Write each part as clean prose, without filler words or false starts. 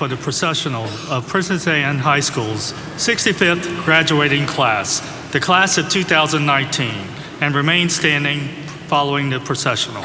for the Processional of Princess Anne High School's 65th graduating class, the class of 2019, and remain standing following the processional.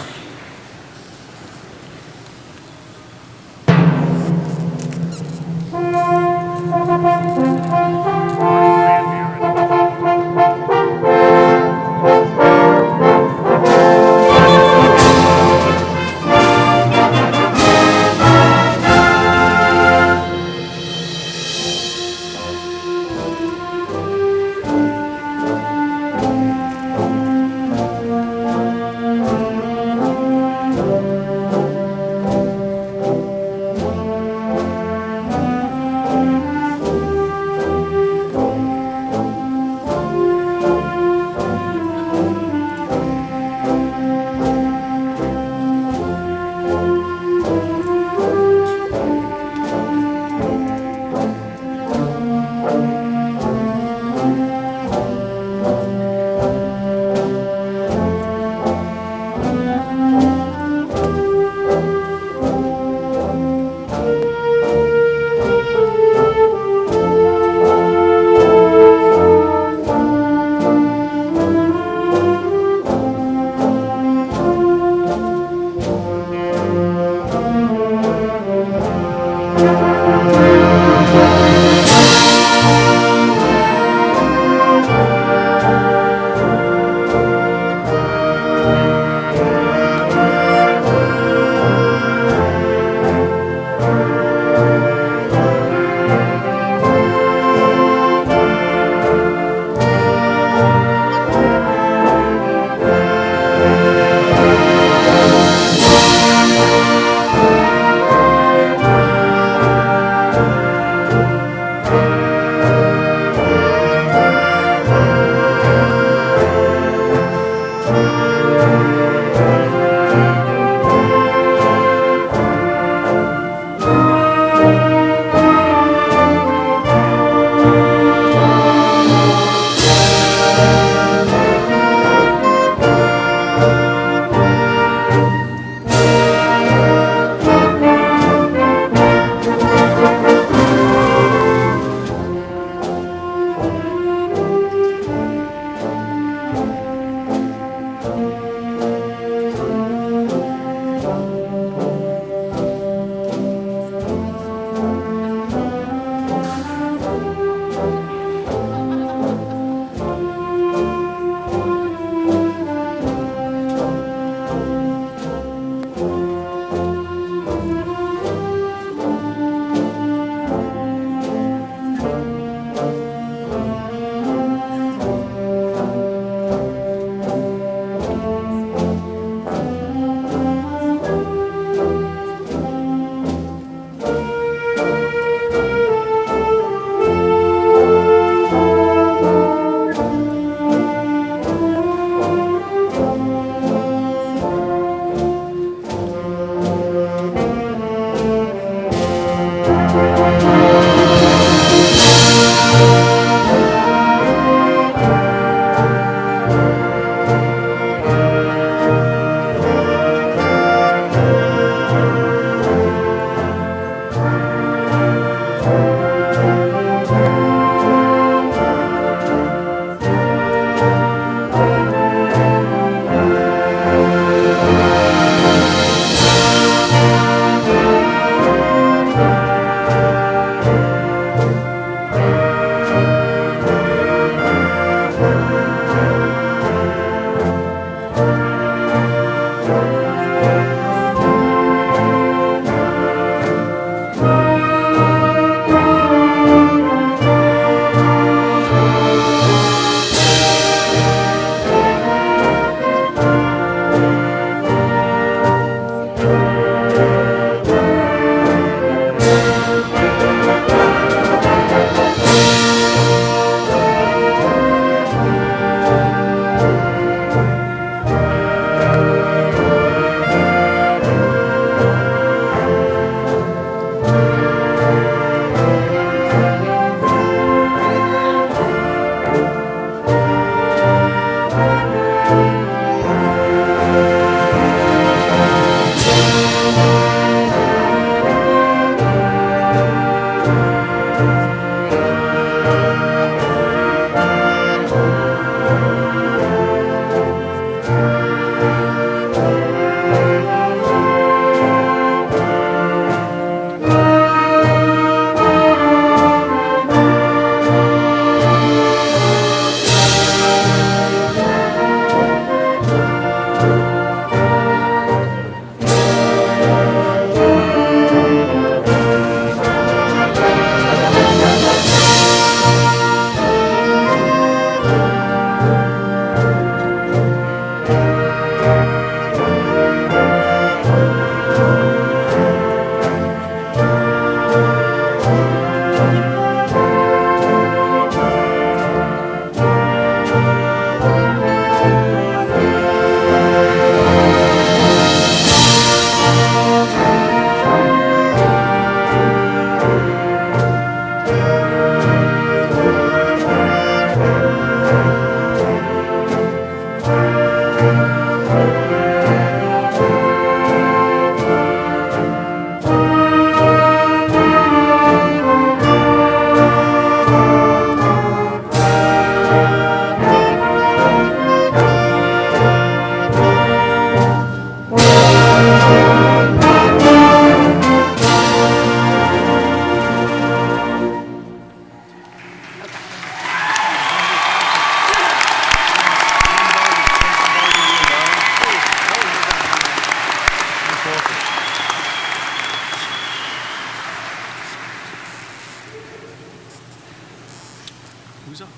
Who's up?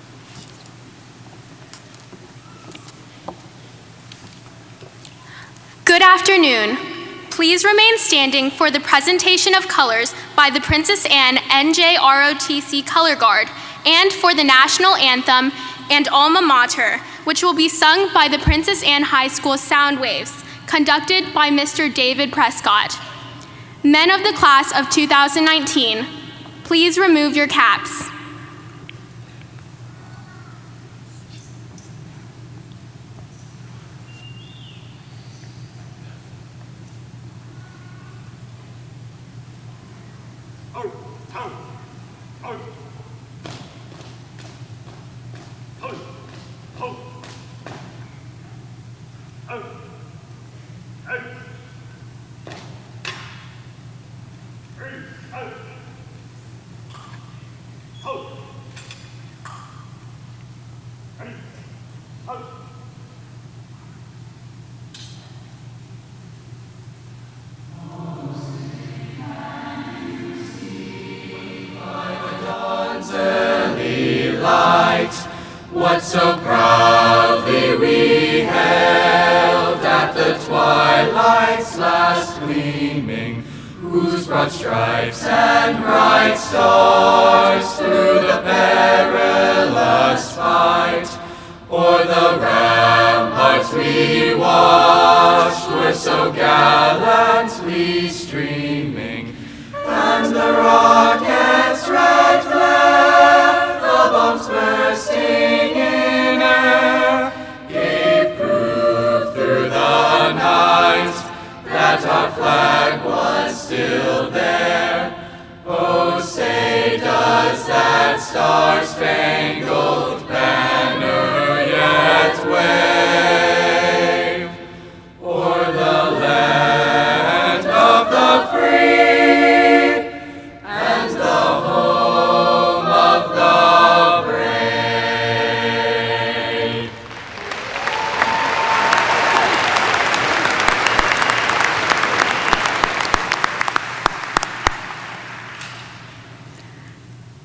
Good afternoon. Please remain standing for the presentation of colors by the Princess Anne NJROTC Color Guard and for the National Anthem and Alma Mater, which will be sung by the Princess Anne High School Sound Waves, conducted by Mr. David Prescott. Men of the class of 2019, please remove your caps. What so proudly we held at the twilight's last gleaming, whose broad stripes and bright stars through the perilous fight o'er the ramparts we watched were so gallantly streaming, and the rocket's red glare, the bombs bursting in air, gave proof through the night that our flag was still there. Oh, say does that star-spangled banner yet wave o'er the land of the free and the home of the brave?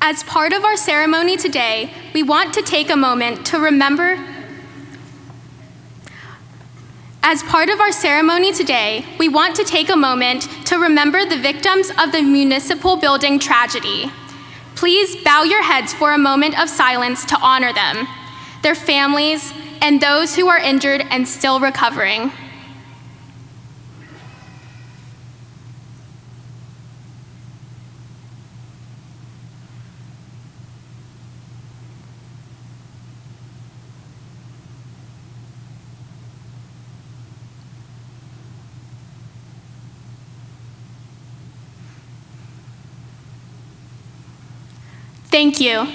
As part of our ceremony today, we want to take a moment to remember the victims of the municipal building tragedy. Please bow your heads for a moment of silence to honor them, their families, and those who are injured and still recovering. Thank you.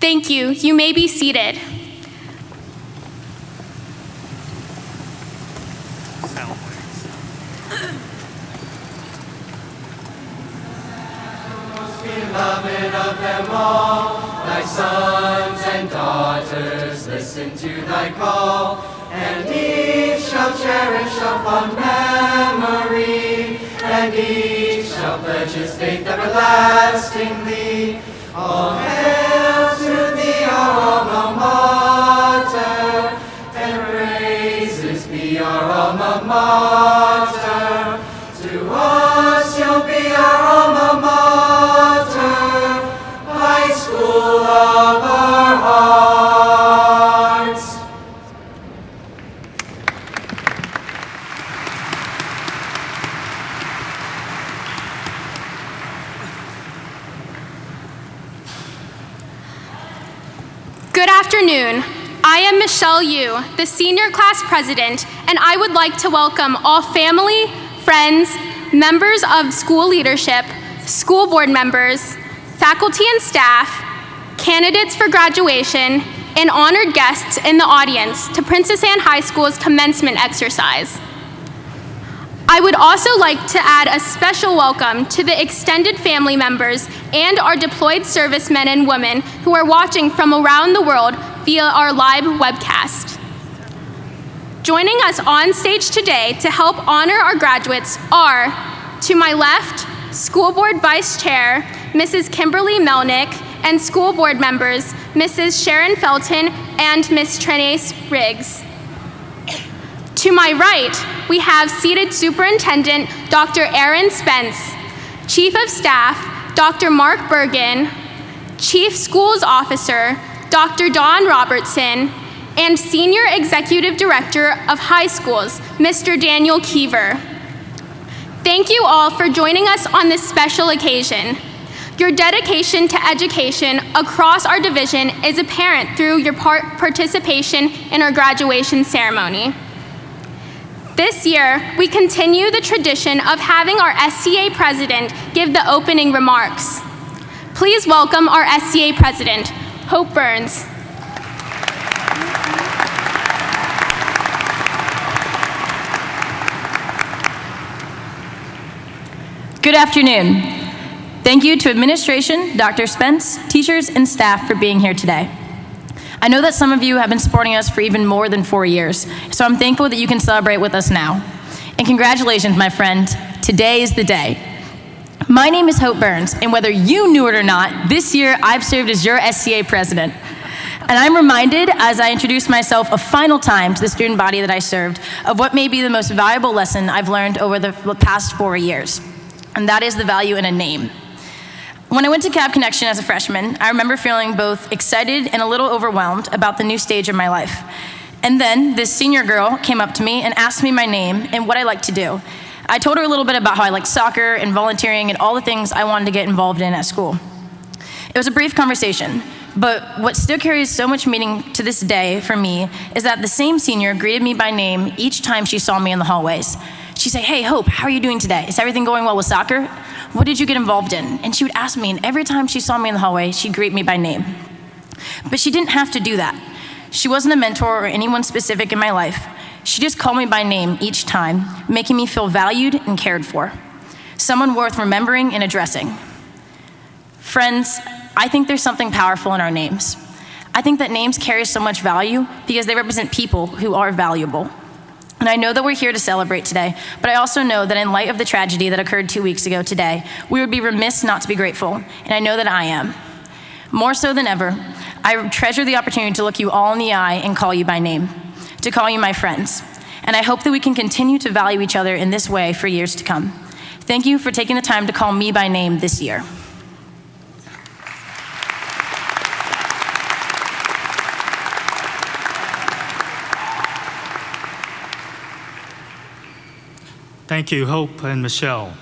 Thank you. You may be seated. Most beloved of them all, thy sons and daughters listen to thy call, and each shall cherish a fond memory, and each shall pledge his faith everlastingly. All hail to thee, our alma mater, and praises be our alma mater. To us you'll be our alma mater, high school of our hearts. Good afternoon. I am Michelle Yu, the senior class president, and I would like to welcome all family, friends, members of school leadership, school board members, faculty and staff, candidates for graduation, and honored guests in the audience to Princess Anne High School's commencement exercise. I would also like to add a special welcome to the extended family members and our deployed servicemen and women who are watching from around the world via our live webcast. Joining us on stage today to help honor our graduates are, to my left, School Board Vice Chair, Mrs. Kimberly Melnick, and school board members, Mrs. Sharon Felton and Ms. Trenace Riggs. To my right, we have seated Superintendent Dr. Aaron Spence, Chief of Staff Dr. Mark Bergen, Chief Schools Officer Dr. Dawn Robertson, and Senior Executive Director of High Schools, Mr. Daniel Keever. Thank you all for joining us on this special occasion. Your dedication to education across our division is apparent through your participation in our graduation ceremony. This year, we continue the tradition of having our SCA President give the opening remarks. Please welcome our SCA President, Hope Burns. Good afternoon. Thank you to administration, Dr. Spence, teachers, and staff for being here today. I know that some of you have been supporting us for even more than 4 years, so I'm thankful that you can celebrate with us now. And congratulations, my friend. Today is the day. My name is Hope Burns, and whether you knew it or not, this year I've served as your SCA president. And I'm reminded, as I introduce myself a final time to the student body that I served, of what may be the most valuable lesson I've learned over the past 4 years, and that is the value in a name. When I went to Cav Connection as a freshman, I remember feeling both excited and a little overwhelmed about the new stage of my life. And then this senior girl came up to me and asked me my name and what I liked to do. I told her a little bit about how I liked soccer and volunteering and all the things I wanted to get involved in at school. It was a brief conversation, but what still carries so much meaning to this day for me is that the same senior greeted me by name each time she saw me in the hallways. She'd say, "Hey, Hope, how are you doing today? Is everything going well with soccer? What did you get involved in?" And she would ask me, and every time she saw me in the hallway, she'd greet me by name. But she didn't have to do that. She wasn't a mentor or anyone specific in my life. She just called me by name each time, making me feel valued and cared for. Someone worth remembering and addressing. Friends, I think there's something powerful in our names. I think that names carry so much value because they represent people who are valuable. And I know that we're here to celebrate today, but I also know that in light of the tragedy that occurred 2 weeks ago today, we would be remiss not to be grateful, and I know that I am. More so than ever, I treasure the opportunity to look you all in the eye and call you by name, to call you my friends. And I hope that we can continue to value each other in this way for years to come. Thank you for taking the time to call me by name this year. Thank you, Hope and Michelle.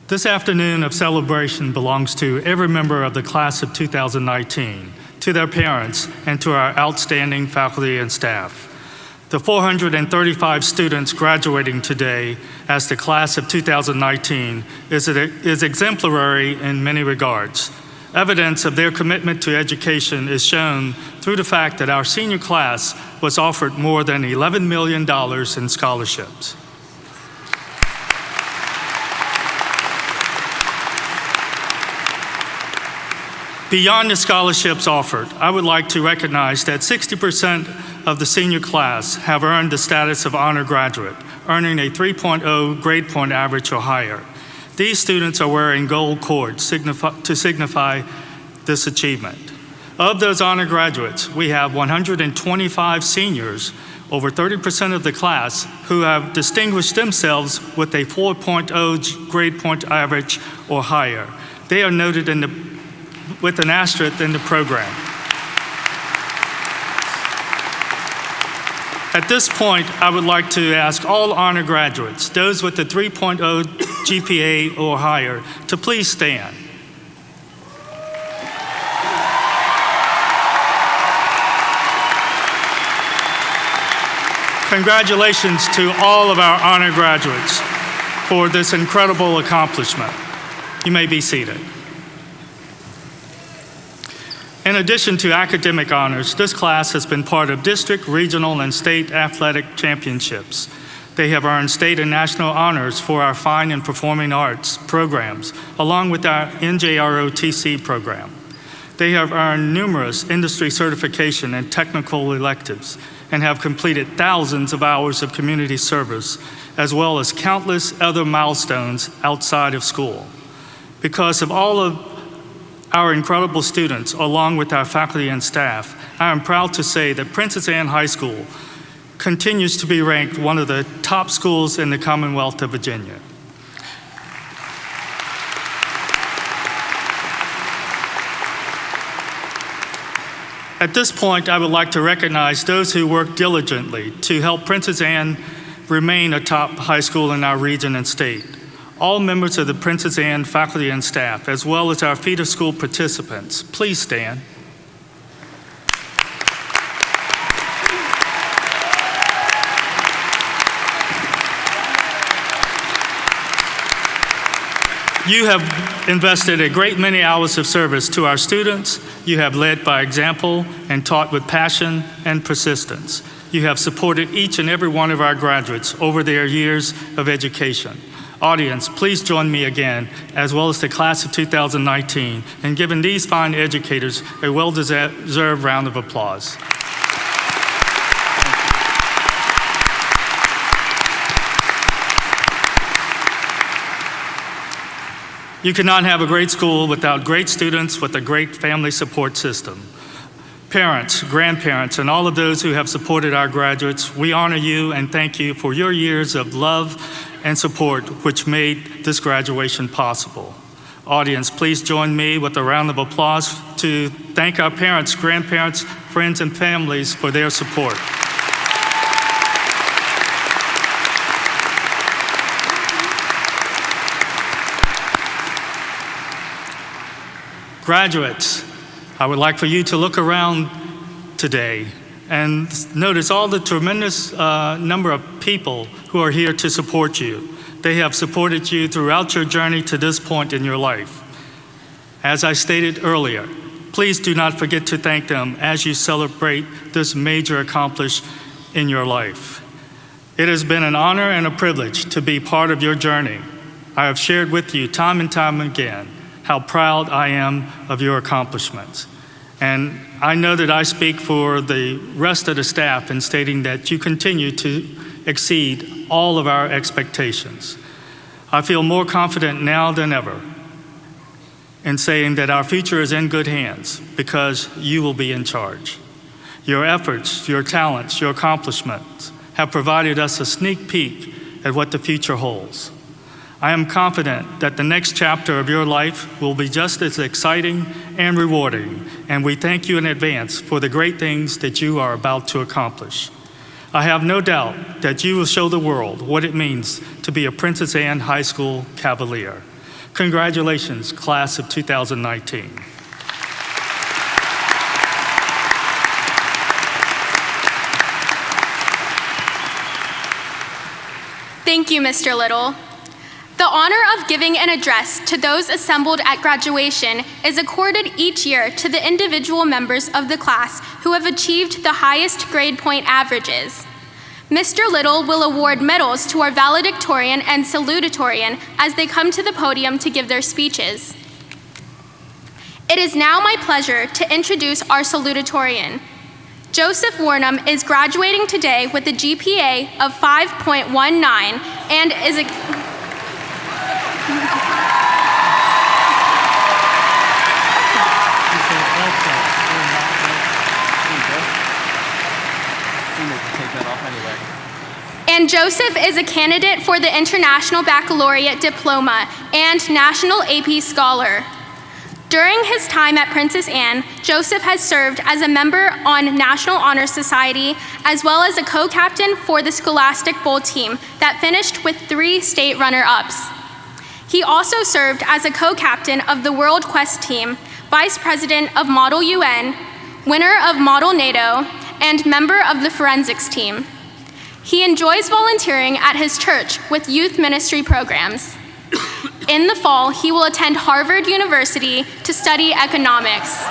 This afternoon of celebration belongs to every member of the class of 2019, to their parents, and to our outstanding faculty and staff. The 435 students graduating today as the class of 2019 is exemplary in many regards. Evidence of their commitment to education is shown through the fact that our senior class was offered more than $11 million in scholarships. Beyond the scholarships offered, I would like to recognize that 60% of the senior class have earned the status of honor graduate, earning a 3.0 grade point average or higher. These students are wearing gold cords to signify this achievement. Of those honor graduates, we have 125 seniors, over 30% of the class, who have distinguished themselves with a 4.0 grade point average or higher. They are noted with an asterisk in the program. At this point, I would like to ask all honor graduates, those with a 3.0 GPA or higher, to please stand. Congratulations to all of our honor graduates for this incredible accomplishment. You may be seated. In addition to academic honors, this class has been part of district, regional, and state athletic championships. They have earned state and national honors for our fine and performing arts programs, along with our NJROTC program. They have earned numerous industry certification and technical electives and have completed thousands of hours of community service, as well as countless other milestones outside of school. Because of all of our incredible students, along with our faculty and staff, I am proud to say that Princess Anne High School continues to be ranked one of the top schools in the Commonwealth of Virginia. At this point, I would like to recognize those who work diligently to help Princess Anne remain a top high school in our region and state. All members of the Princess Anne faculty and staff, as well as our feeder school participants, please stand. You have invested a great many hours of service to our students. You have led by example and taught with passion and persistence. You have supported each and every one of our graduates over their years of education. Audience, please join me again, as well as the class of 2019, in giving these fine educators a well-deserved round of applause. You cannot have a great school without great students with a great family support system. Parents, grandparents, and all of those who have supported our graduates, we honor you and thank you for your years of love and support which made this graduation possible. Audience, please join me with a round of applause to thank our parents, grandparents, friends, and families for their support. Graduates, I would like for you to look around today and notice all the tremendous number of people who are here to support you. They have supported you throughout your journey to this point in your life. As I stated earlier, please do not forget to thank them as you celebrate this major accomplishment in your life. It has been an honor and a privilege to be part of your journey. I have shared with you time and time again how proud I am of your accomplishments. And I know that I speak for the rest of the staff in stating that you continue to exceed all of our expectations. I feel more confident now than ever in saying that our future is in good hands because you will be in charge. Your efforts, your talents, your accomplishments have provided us a sneak peek at what the future holds. I am confident that the next chapter of your life will be just as exciting and rewarding, and we thank you in advance for the great things that you are about to accomplish. I have no doubt that you will show the world what it means to be a Princess Anne High School Cavalier. Congratulations, class of 2019. Thank you, Mr. Little. The honor of giving an address to those assembled at graduation is accorded each year to the individual members of the class who have achieved the highest grade point averages. Mr. Little will award medals to our Valedictorian and Salutatorian as they come to the podium to give their speeches. It is now my pleasure to introduce our Salutatorian. Joseph Warnham is graduating today with a GPA of 5.19 and is a And Joseph is a candidate for the International Baccalaureate Diploma and National AP Scholar. During his time at Princess Anne, Joseph has served as a member on National Honor Society, as well as a co-captain for the Scholastic Bowl team that finished with 3 state runner-ups. He also served as a co-captain of the World Quest team, vice president of Model UN, winner of Model NATO, and member of the forensics team. He enjoys volunteering at his church with youth ministry programs. In the fall, he will attend Harvard University to study economics.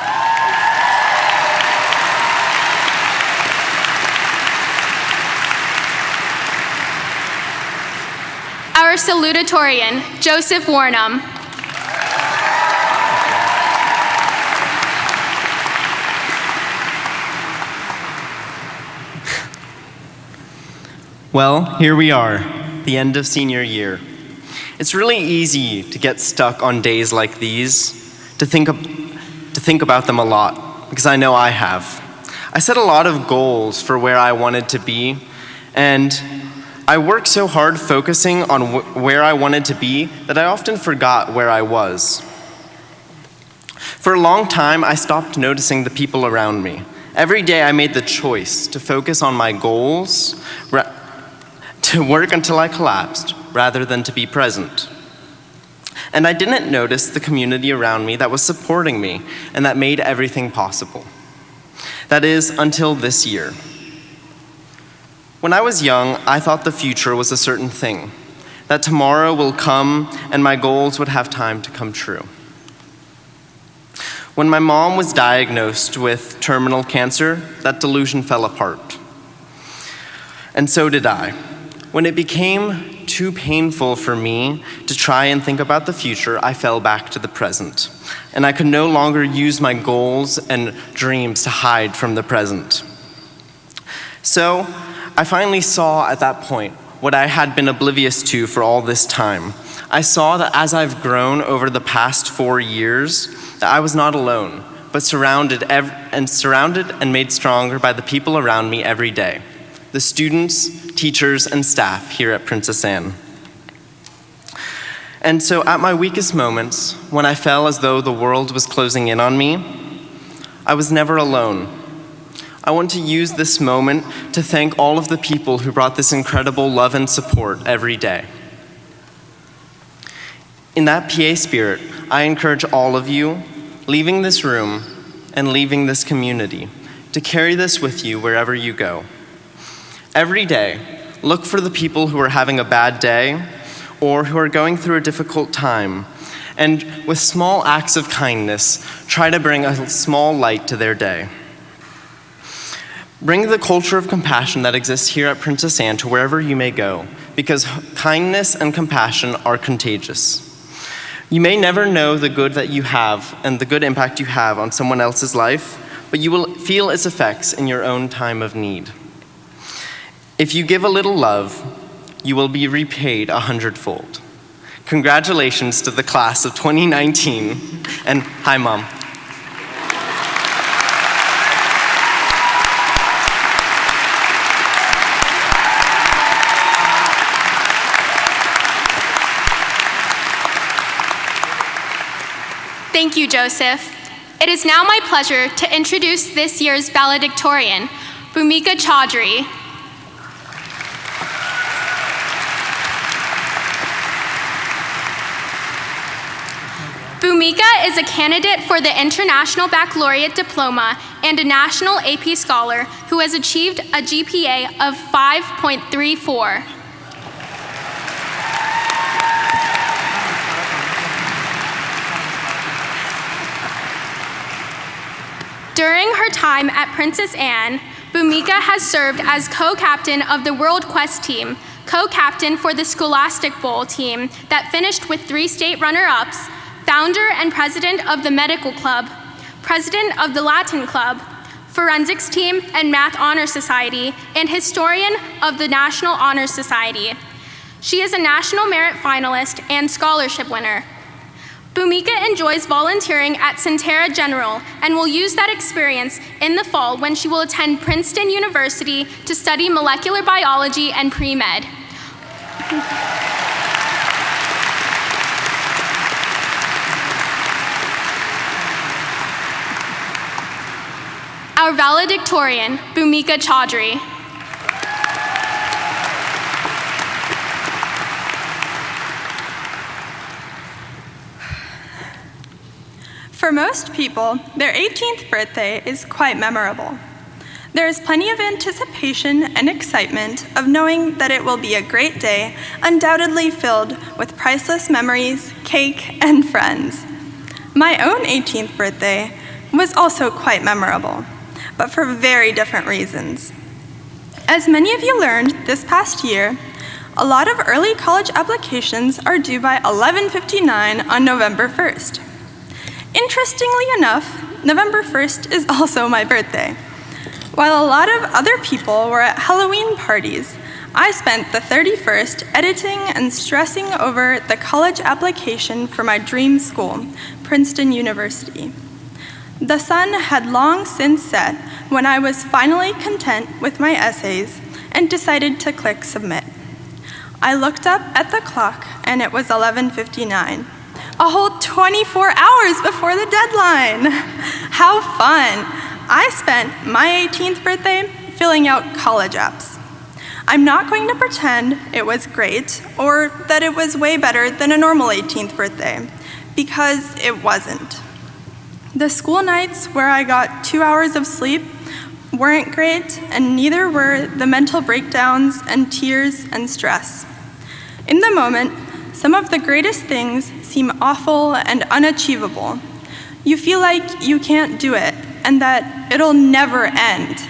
Our salutatorian, Joseph Warnham. Well, here we are, the end of senior year. It's really easy to get stuck on days like these, to think about them a lot, because I know I have. I set a lot of goals for where I wanted to be, and I worked so hard focusing on where I wanted to be that I often forgot where I was. For a long time, I stopped noticing the people around me. Every day I made the choice to focus on my goals, to work until I collapsed, rather than to be present. And I didn't notice the community around me that was supporting me and that made everything possible. That is, until this year. When I was young, I thought the future was a certain thing, that tomorrow will come and my goals would have time to come true. When my mom was diagnosed with terminal cancer, that delusion fell apart. And so did I. When it became too painful for me to try and think about the future, I fell back to the present. And I could no longer use my goals and dreams to hide from the present. So, I finally saw at that point what I had been oblivious to for all this time. I saw that as I've grown over the past 4 years, that I was not alone, but surrounded and made stronger by the people around me every day. The students, teachers, and staff here at Princess Anne. And so at my weakest moments, when I felt as though the world was closing in on me, I was never alone. I want to use this moment to thank all of the people who brought this incredible love and support every day. In that PA spirit, I encourage all of you, leaving this room and leaving this community, to carry this with you wherever you go. Every day, look for the people who are having a bad day or who are going through a difficult time, and with small acts of kindness, try to bring a small light to their day. Bring the culture of compassion that exists here at Princess Anne to wherever you may go, because kindness and compassion are contagious. You may never know the good that you have and the good impact you have on someone else's life, but you will feel its effects in your own time of need. If you give a little love, you will be repaid 100-fold. Congratulations to the class of 2019, and hi, Mom. Thank you, Joseph. It is now my pleasure to introduce this year's valedictorian, Bhumika Chaudhary. Bhumika is a candidate for the International Baccalaureate Diploma and a National AP Scholar who has achieved a GPA of 5.34. During her time at Princess Anne, Bhumika has served as co-captain of the World Quest team, co-captain for the Scholastic Bowl team that finished with 3 state runner-ups, founder and president of the Medical Club, president of the Latin Club, forensics team and Math Honor Society, and historian of the National Honor Society. She is a National Merit finalist and scholarship winner. Bhumika enjoys volunteering at Centera General and will use that experience in the fall when she will attend Princeton University to study molecular biology and pre-med. Our valedictorian, Bhumika Chaudhary. For most people, their 18th birthday is quite memorable. There is plenty of anticipation and excitement of knowing that it will be a great day, undoubtedly filled with priceless memories, cake, and friends. My own 18th birthday was also quite memorable, but for very different reasons. As many of you learned this past year, a lot of early college applications are due by 11:59 on November 1st. Interestingly enough, November 1st is also my birthday. While a lot of other people were at Halloween parties, I spent the 31st editing and stressing over the college application for my dream school, Princeton University. The sun had long since set when I was finally content with my essays and decided to click submit. I looked up at the clock and it was 11:59, a whole 24 hours before the deadline. How fun! I spent my 18th birthday filling out college apps. I'm not going to pretend it was great or that it was way better than a normal 18th birthday, because it wasn't. The school nights where I got 2 hours of sleep weren't great, and neither were the mental breakdowns and tears and stress. In the moment, some of the greatest things seem awful and unachievable. You feel like you can't do it and that it'll never end,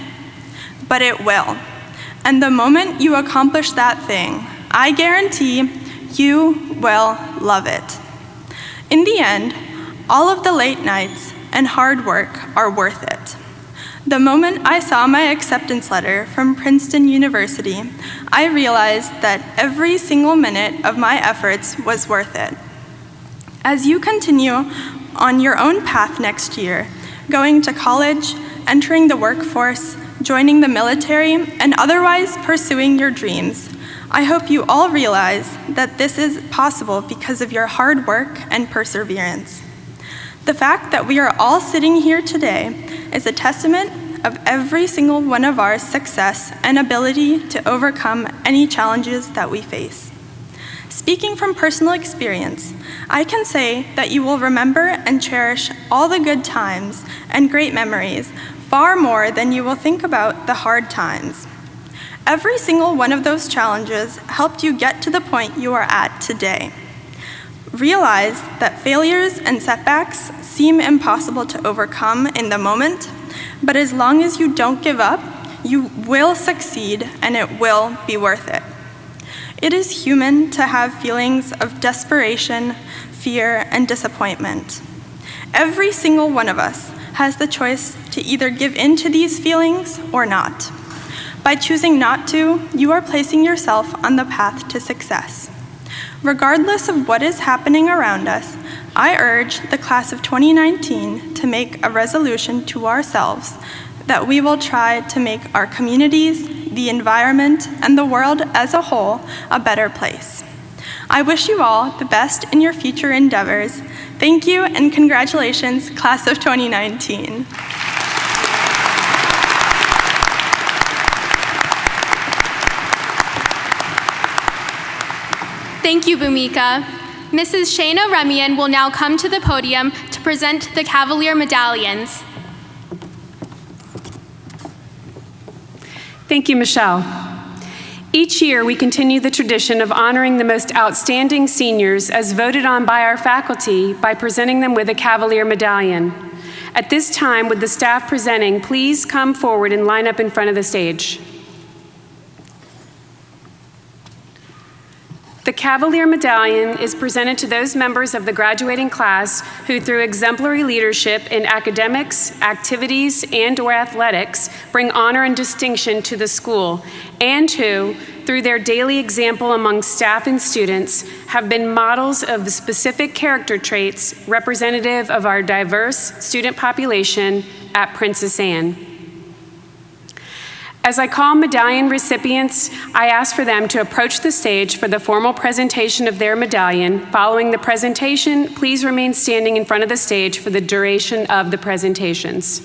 but it will. And the moment you accomplish that thing, I guarantee you will love it. In the end, all of the late nights and hard work are worth it. The moment I saw my acceptance letter from Princeton University, I realized that every single minute of my efforts was worth it. As you continue on your own path next year, going to college, entering the workforce, joining the military, and otherwise pursuing your dreams, I hope you all realize that this is possible because of your hard work and perseverance. The fact that we are all sitting here today is a testament of every single one of our success and ability to overcome any challenges that we face. Speaking from personal experience, I can say that you will remember and cherish all the good times and great memories far more than you will think about the hard times. Every single one of those challenges helped you get to the point you are at today. Realize that failures and setbacks seem impossible to overcome in the moment, but as long as you don't give up, you will succeed and it will be worth it. It is human to have feelings of desperation, fear, and disappointment. Every single one of us has the choice to either give in to these feelings or not. By choosing not to, you are placing yourself on the path to success. Regardless of what is happening around us, I urge the class of 2019 to make a resolution to ourselves that we will try to make our communities, the environment, and the world as a whole a better place. I wish you all the best in your future endeavors. Thank you and congratulations, class of 2019. Thank you, Bhumika. Mrs. Shana Remian will now come to the podium to present the Cavalier medallions. Thank you, Michelle. Each year, we continue the tradition of honoring the most outstanding seniors as voted on by our faculty by presenting them with a Cavalier medallion. At this time, would the staff presenting please come forward and line up in front of the stage? The Cavalier medallion is presented to those members of the graduating class who, through exemplary leadership in academics, activities, and/or athletics, bring honor and distinction to the school, and who, through their daily example among staff and students, have been models of the specific character traits representative of our diverse student population at Princess Anne. As I call medallion recipients, I ask for them to approach the stage for the formal presentation of their medallion. Following the presentation, please remain standing in front of the stage for the duration of the presentations.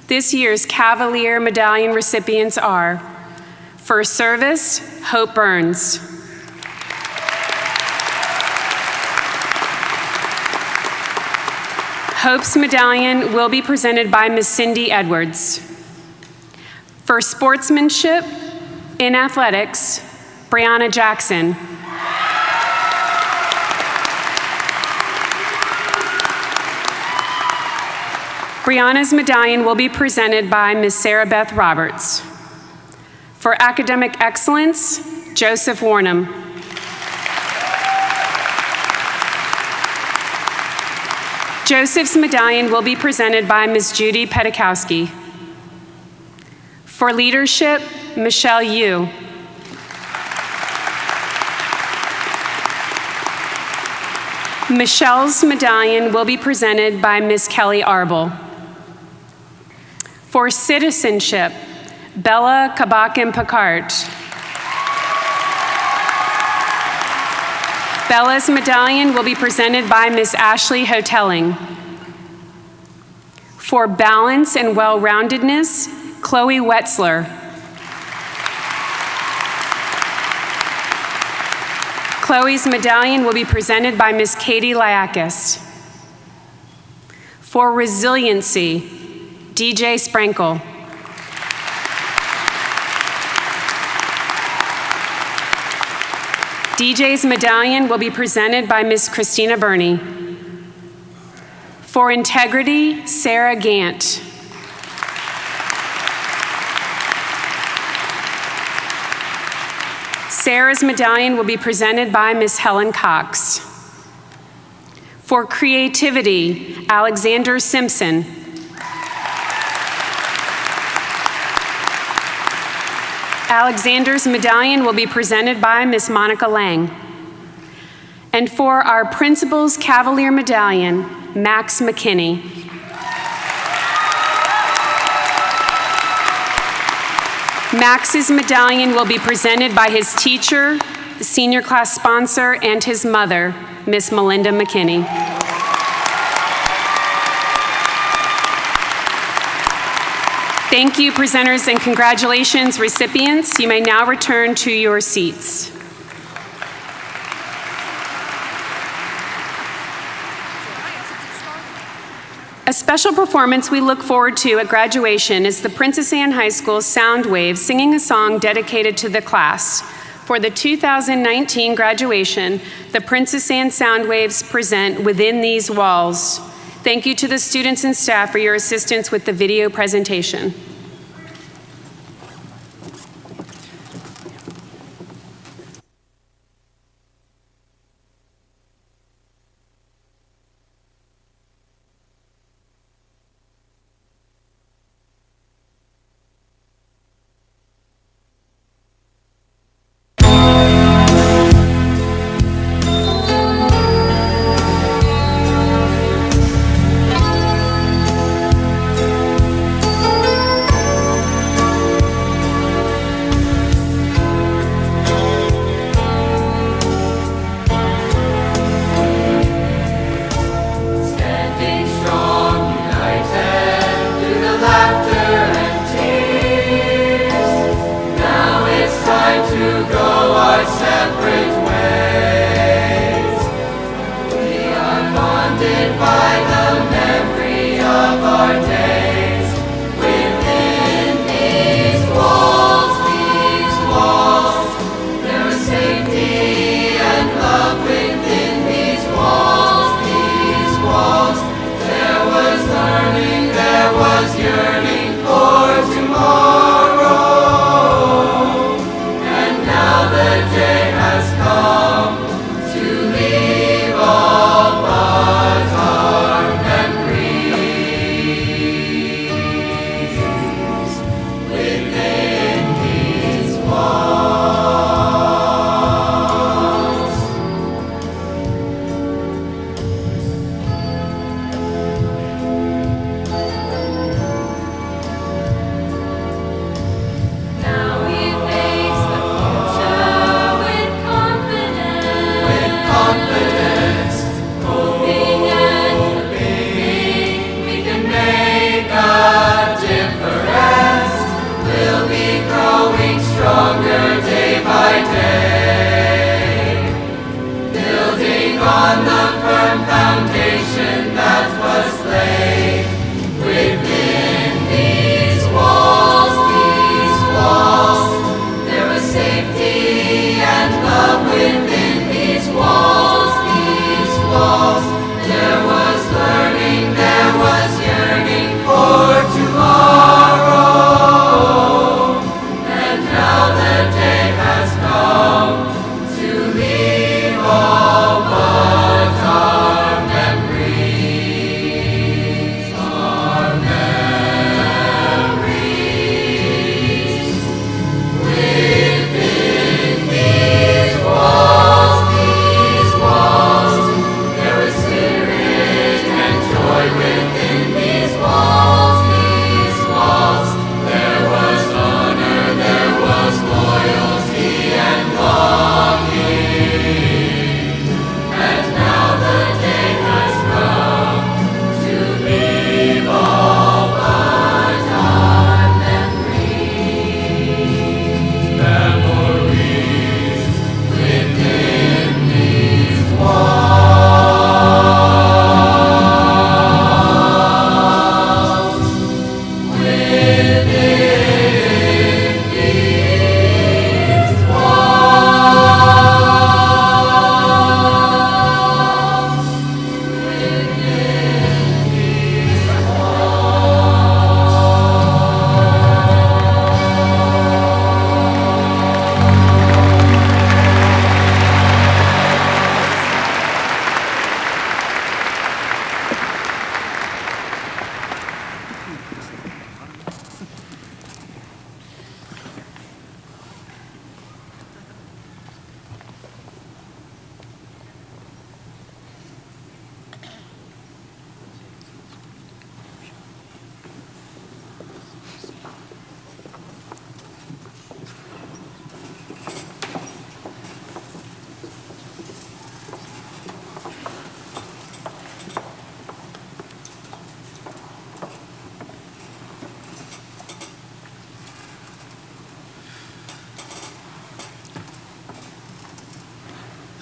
This year's Cavalier medallion recipients are: for service, Hope Burns. Hope's medallion will be presented by Ms. Cindy Edwards. For sportsmanship in athletics, Brianna Jackson. Brianna's medallion will be presented by Ms. Sarah Beth Roberts. For academic excellence, Joseph Warnham. Joseph's medallion will be presented by Ms. Judy Pedikowski. For leadership, Michelle Yu. Michelle's medallion will be presented by Ms. Kelly Arbel. For citizenship, Bella Kabakin-Picard. Bella's medallion will be presented by Ms. Ashley Hotelling. For balance and well-roundedness, Chloe Wetzler. Chloe's medallion will be presented by Ms. Katie Liakis. For resiliency, DJ Sprankle. DJ's medallion will be presented by Ms. Christina Burney. For integrity, Sarah Gant. Sarah's medallion will be presented by Ms. Helen Cox. For creativity, Alexander Simpson. Alexander's medallion will be presented by Ms. Monica Lang. And for our principal's Cavalier medallion, Max McKinney. Max's medallion will be presented by his teacher, the senior class sponsor, and his mother, Miss Melinda McKinney. Thank you, presenters, and congratulations, recipients. You may now return to your seats. A special performance we look forward to at graduation is the Princess Anne High School Sound Waves singing a song dedicated to the class. For the 2019 graduation, the Princess Anne Sound Waves present Within These Walls. Thank you to the students and staff for your assistance with the video presentation.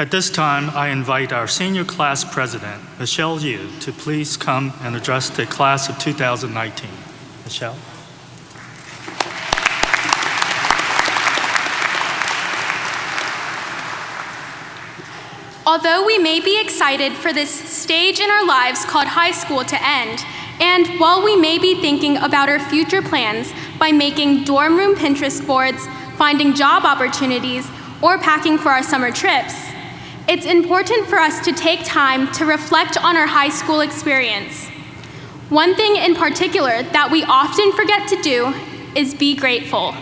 At this time, I invite our senior class president, Michelle Yu, to please come and address the class of 2019. Michelle. Although we may be excited for this stage in our lives called high school to end, and while we may be thinking about our future plans by making dorm room Pinterest boards, finding job opportunities, or packing for our summer trips, it's important for us to take time to reflect on our high school experience. One thing in particular that we often forget to do is be grateful.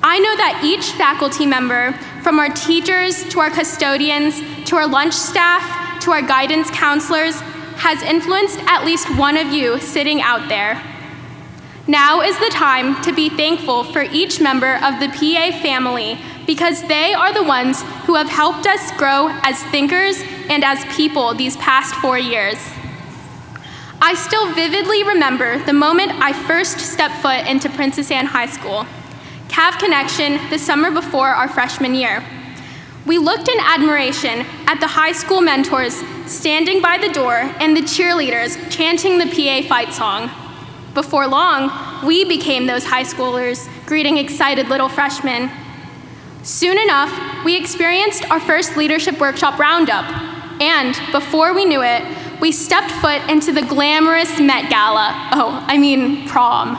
I know that each faculty member, from our teachers to our custodians, to our lunch staff, to our guidance counselors, has influenced at least one of you sitting out there. Now is the time to be thankful for each member of the PA family because they are the ones who have helped us grow as thinkers and as people these past 4 years. I still vividly remember the moment I first stepped foot into Princess Anne High School, Cav Connection, the summer before our freshman year. We looked in admiration at the high school mentors standing by the door and the cheerleaders chanting the PA fight song. Before long, we became those high schoolers greeting excited little freshmen. Soon enough, we experienced our first leadership workshop roundup, and before we knew it, we stepped foot into the glamorous Met Gala, prom.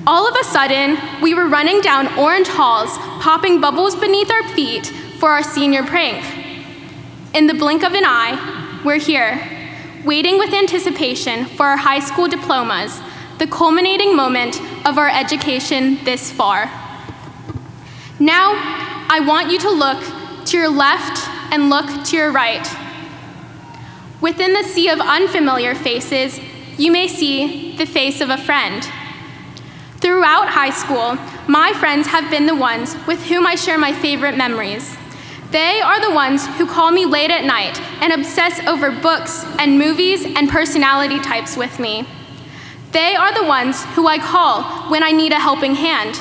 All of a sudden, we were running down orange halls, popping bubbles beneath our feet for our senior prank. In the blink of an eye, we're here, waiting with anticipation for our high school diplomas, the culminating moment of our education this far. Now, I want you to look to your left and look to your right. Within the sea of unfamiliar faces, you may see the face of a friend. Throughout high school, my friends have been the ones with whom I share my favorite memories. They are the ones who call me late at night and obsess over books and movies and personality types with me. They are the ones who I call when I need a helping hand.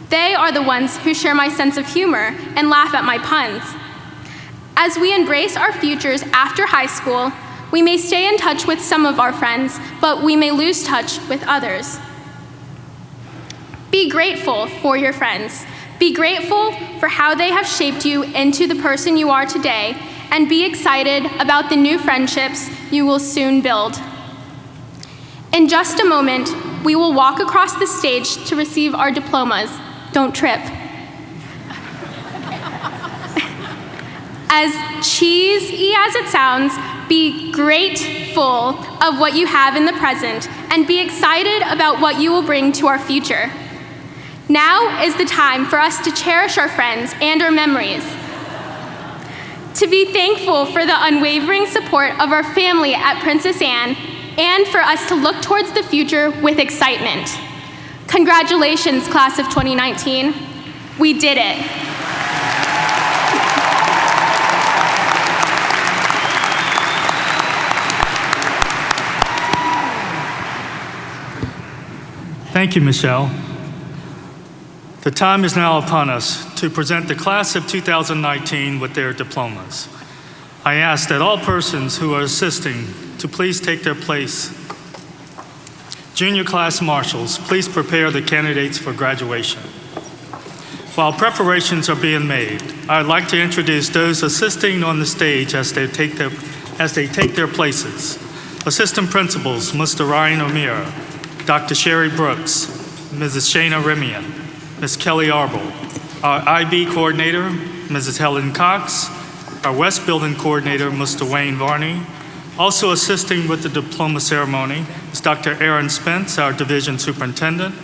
They are the ones who share my sense of humor and laugh at my puns. As we embrace our futures after high school, we may stay in touch with some of our friends, but we may lose touch with others. Be grateful for your friends. Be grateful for how they have shaped you into the person you are today, and be excited about the new friendships you will soon build. In just a moment, we will walk across the stage to receive our diplomas. Don't trip. As cheesy as it sounds, be grateful of what you have in the present and be excited about what you will bring to our future. Now is the time for us to cherish our friends and our memories, to be thankful for the unwavering support of our family at Princess Anne, and for us to look towards the future with excitement. Congratulations, class of 2019. We did it. Thank you, Michelle. The time is now upon us to present the class of 2019 with their diplomas. I ask that all persons who are assisting to please take their place. Junior class marshals, please prepare the candidates for graduation. While preparations are being made, I'd like to introduce those assisting on the stage as they take their places. Assistant principals, Mr. Ryan O'Meara, Dr. Sherry Brooks, Mrs. Shana Remian, Ms. Kelly Arbel, our IB coordinator, Mrs. Helen Cox, our West Building coordinator, Mr. Wayne Varney. Also assisting with the diploma ceremony is Dr. Aaron Spence, our division superintendent,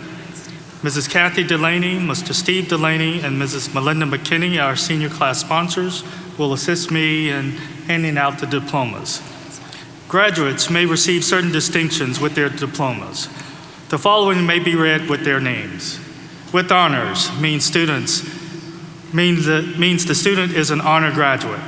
Mrs. Kathy Delaney, Mr. Steve Delaney, and Mrs. Melinda McKinney, our senior class sponsors, will assist me in handing out the diplomas. Graduates may receive certain distinctions with their diplomas. The following may be read with their names. With honors means the student is an honor graduate.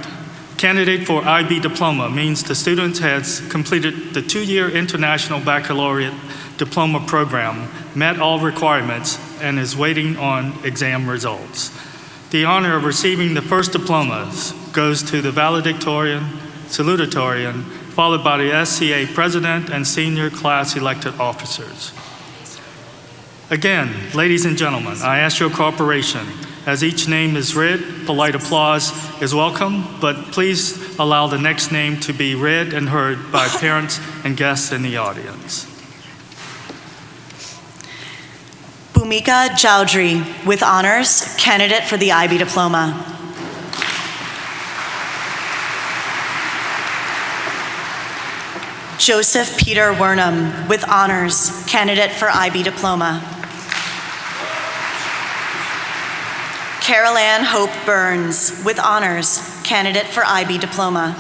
Candidate for IB diploma means the student has completed the 2-year International Baccalaureate Diploma program, met all requirements, and is waiting on exam results. The honor of receiving the first diplomas goes to the Valedictorian, Salutatorian, followed by the SCA President and Senior Class elected officers. Again, ladies and gentlemen, I ask your cooperation. As each name is read, polite applause is welcome, but please allow the next name to be read and heard by parents and guests in the audience. Bhumika Chowdhury, with honors, candidate for the IB Diploma. Joseph Peter Wernham, with honors, candidate for IB Diploma. Carol Ann Hope Burns, with honors, candidate for IB Diploma.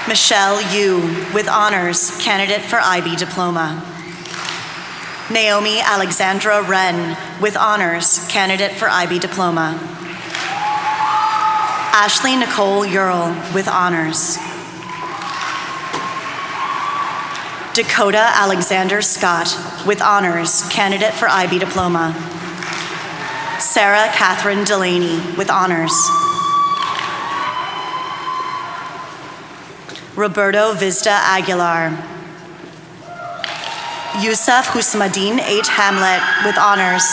Michelle Yu, with honors, candidate for IB Diploma. Naomi Alexandra Wren, with honors, candidate for IB Diploma. Ashley Nicole Earl, with honors. Dakota Alexander Scott, with honors, candidate for IB Diploma. Sarah Catherine Delaney, with honors. Roberto Vizda Aguilar. Yusuf Husmadin H. Hamlet, with honors.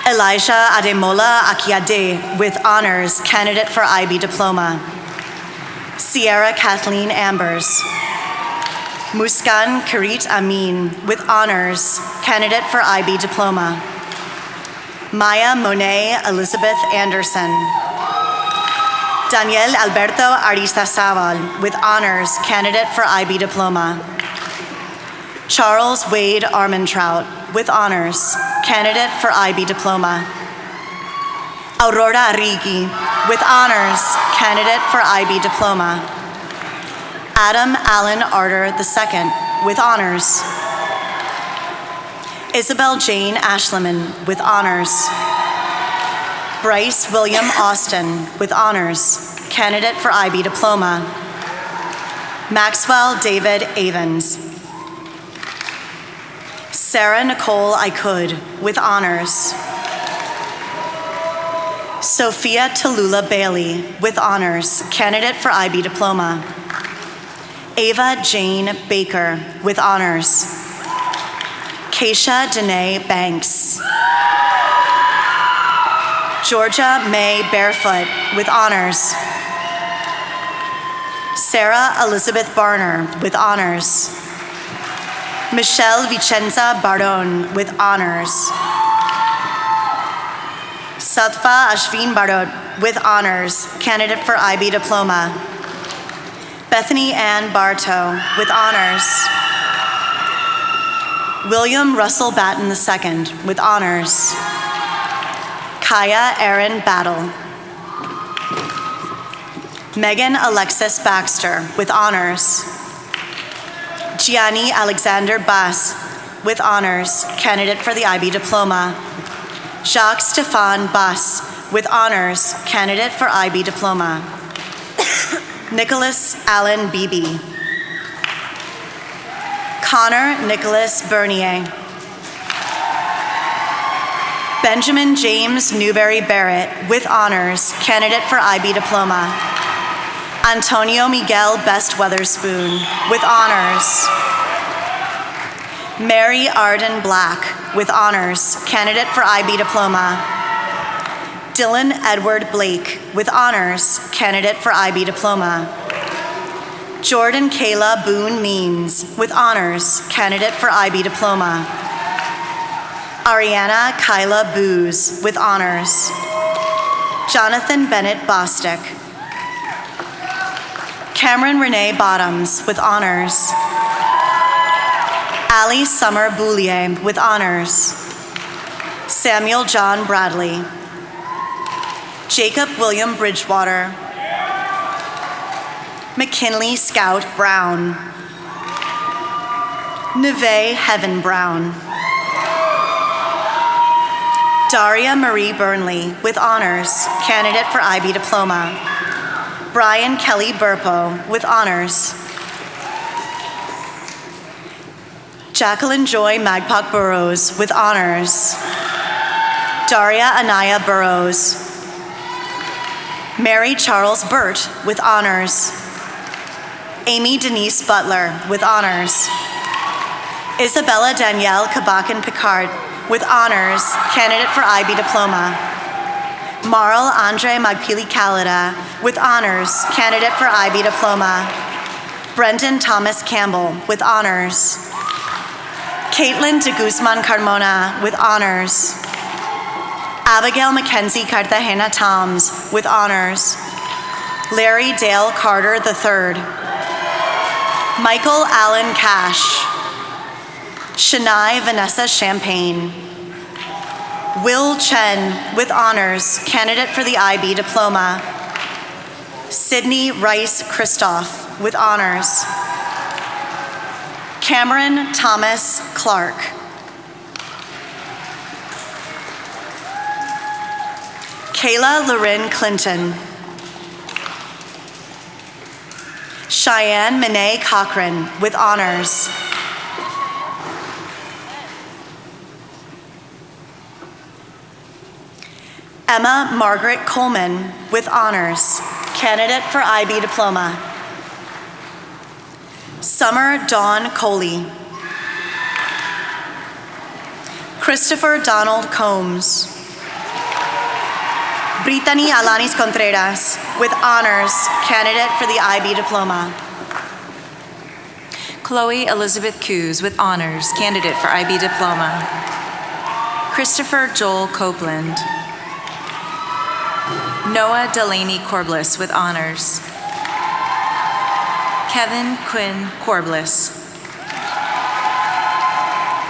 Elijah Ademola Akiade, with honors, candidate for IB Diploma. Sierra Kathleen Ambers. Muskan Karit Amin, with honors, candidate for IB Diploma. Maya Monet Elizabeth Anderson. Daniel Alberto Arizazábal, with honors, candidate for IB Diploma. Charles Wade Armentrout, with honors, candidate for IB Diploma. Aurora Arrigui, with honors, candidate for IB Diploma. Adam Allen Arter II, with honors. Isabel Jane Ashleman, with honors. Bryce William Austin, with honors, candidate for IB Diploma. Maxwell David Avens. Sarah Nicole Ikud, with honors. Sophia Tallulah Bailey, with honors, candidate for IB Diploma. Ava Jane Baker, with honors. Keisha Danae Banks. Georgia May Barefoot, with honors. Sarah Elizabeth Barner, with honors. Michelle Vicenza Baron, with honors. Sattva Ashvin Barot, with honors, candidate for IB Diploma. Bethany Ann Bartow, with honors. William Russell Batten II, with honors. Kaya Aaron Battle. Megan Alexis Baxter, with honors. Gianni Alexander Bass, with honors, candidate for the IB Diploma. Jacques Stéphane Bass, with honors, candidate for IB Diploma. Nicholas Allen Beebe. Connor Nicholas Bernier. Benjamin James Newberry Barrett, with honors, candidate for IB Diploma. Antonio Miguel Best Weatherspoon, with honors. Mary Arden Black, with honors, candidate for IB Diploma. Dylan Edward Blake, with honors, candidate for IB Diploma. Jordan Kayla Boone Means, with honors, candidate for IB Diploma. Ariana Kyla Booz, with honors. Jonathan Bennett Bostick. Cameron Renee Bottoms, with honors. Ali Summer Boulier, with honors. Samuel John Bradley. Jacob William Bridgewater. McKinley Scout Brown. Neve Heaven Brown. Daria Marie Burnley, with honors, candidate for IB Diploma. Brian Kelly Burpo, with honors. Jacqueline Joy Magpok Burrows, with honors. Daria Anaya Burrows. Mary Charles Burt with honors. Amy Denise Butler with honors. Isabella Danielle Kabakan Picard with honors, candidate for IB Diploma. Marl Andre Magpili Kalida with honors, candidate for IB Diploma. Brendan Thomas Campbell with honors. Caitlin de Guzman Carmona with honors. Abigail Mackenzie Cartagena Toms with honors. Larry Dale Carter III. Michael Allen Cash. Shania Vanessa Champagne. Will Chen with honors, candidate for the IB Diploma. Sydney Rice Christoph with honors. Cameron Thomas Clark. Kayla Loren Clinton. Cheyenne Minay Cochran with honors. Emma Margaret Coleman with honors, candidate for IB Diploma. Summer Dawn Coley. Christopher Donald Combs. Brittany Alanis Contreras with honors, candidate for the IB Diploma. Chloe Elizabeth Coos with honors, candidate for IB Diploma. Christopher Joel Copeland. Noah Delaney Corbliss with honors. Kevin Quinn Corbliss.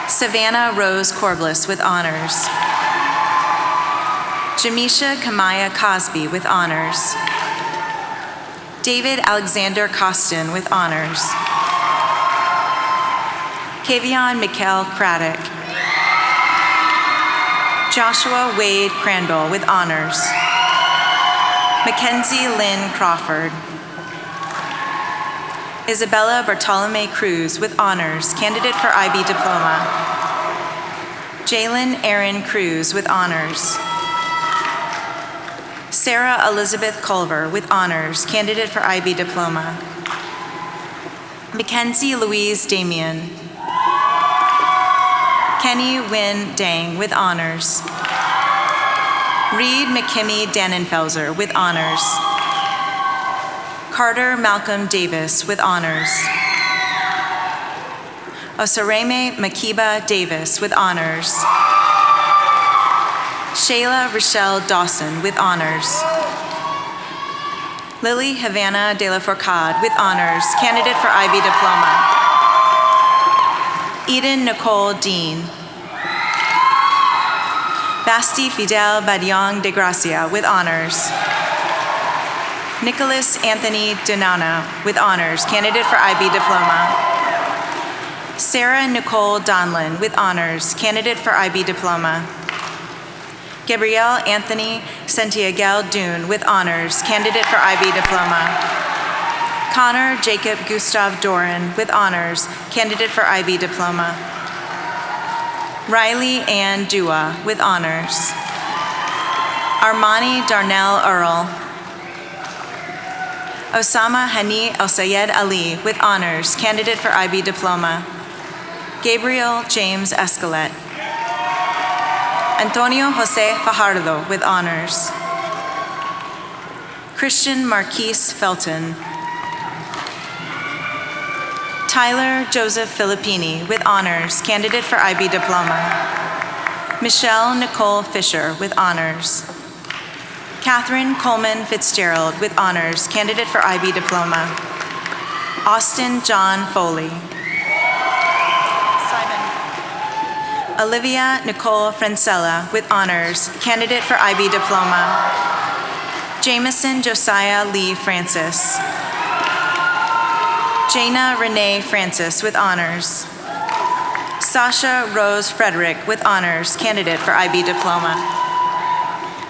Savannah Rose Corbliss with honors. Jamisha Kamaya Cosby with honors. David Alexander Costin with honors. Kavion Mikhail Craddock. Joshua Wade Crandall with honors. Mackenzie Lynn Crawford. Isabella Bartolome Cruz with honors, candidate for IB Diploma. Jalen Aaron Cruz with honors. Sarah Elizabeth Culver with honors, candidate for IB Diploma. Mackenzie Louise Damian. Kenny Wynn Dang with honors. Reed McKimmy Dannenfelser with honors. Carter Malcolm Davis with honors. Osareme Makiba Davis with honors. Shayla Rochelle Dawson with honors. Lily Havana de la Fourcade with honors, candidate for IB Diploma. Eden Nicole Dean. Basti Fidel Badiang de Gracia with honors. Nicholas Anthony Donana with honors, candidate for IB Diploma. Sarah Nicole Donlin with honors, candidate for IB Diploma. Gabrielle Anthony Santiago Dune with honors, candidate for IB Diploma. Connor Jacob Gustav Doran with honors, candidate for IB Diploma. Riley Ann Dua with honors. Armani Darnell Earl. Osama Hani El-Sayed Ali with honors, candidate for IB Diploma. Gabriel James Escalette. Antonio Jose Fajardo with honors. Christian Marquise Felton. Tyler Joseph Filippini with honors, candidate for IB Diploma. Michelle Nicole Fisher with honors. Catherine Coleman Fitzgerald with honors, candidate for IB Diploma. Austin John Foley. Olivia Nicole Francella with honors, candidate for IB Diploma. Jameson Josiah Lee Francis. Jana Renee Francis with honors. Sasha Rose Frederick with honors, candidate for IB Diploma.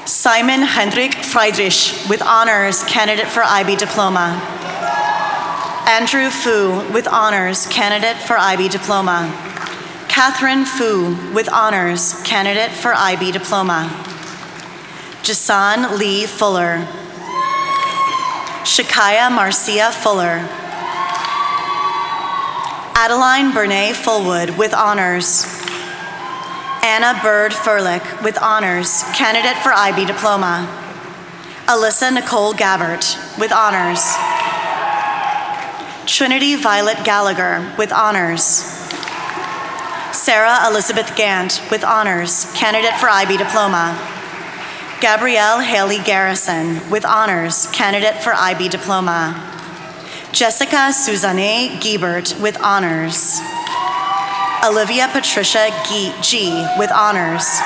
Simon Hendrik Friedrich with honors, candidate for IB Diploma. Andrew Fu with honors, candidate for IB Diploma. Catherine Fu, with honors, candidate for IB Diploma. Jason Lee Fuller. Shakaya Marcia Fuller. Adeline Bernay Fullwood, with honors. Anna Bird Furlick, with honors, candidate for IB Diploma. Alyssa Nicole Gabbert, with honors. Trinity Violet Gallagher, with honors. Sarah Elizabeth Gant, with honors, candidate for IB Diploma. Gabrielle Haley Garrison, with honors, candidate for IB Diploma. Jessica Suzanne Giebert, with honors. Olivia Patricia G, with honors.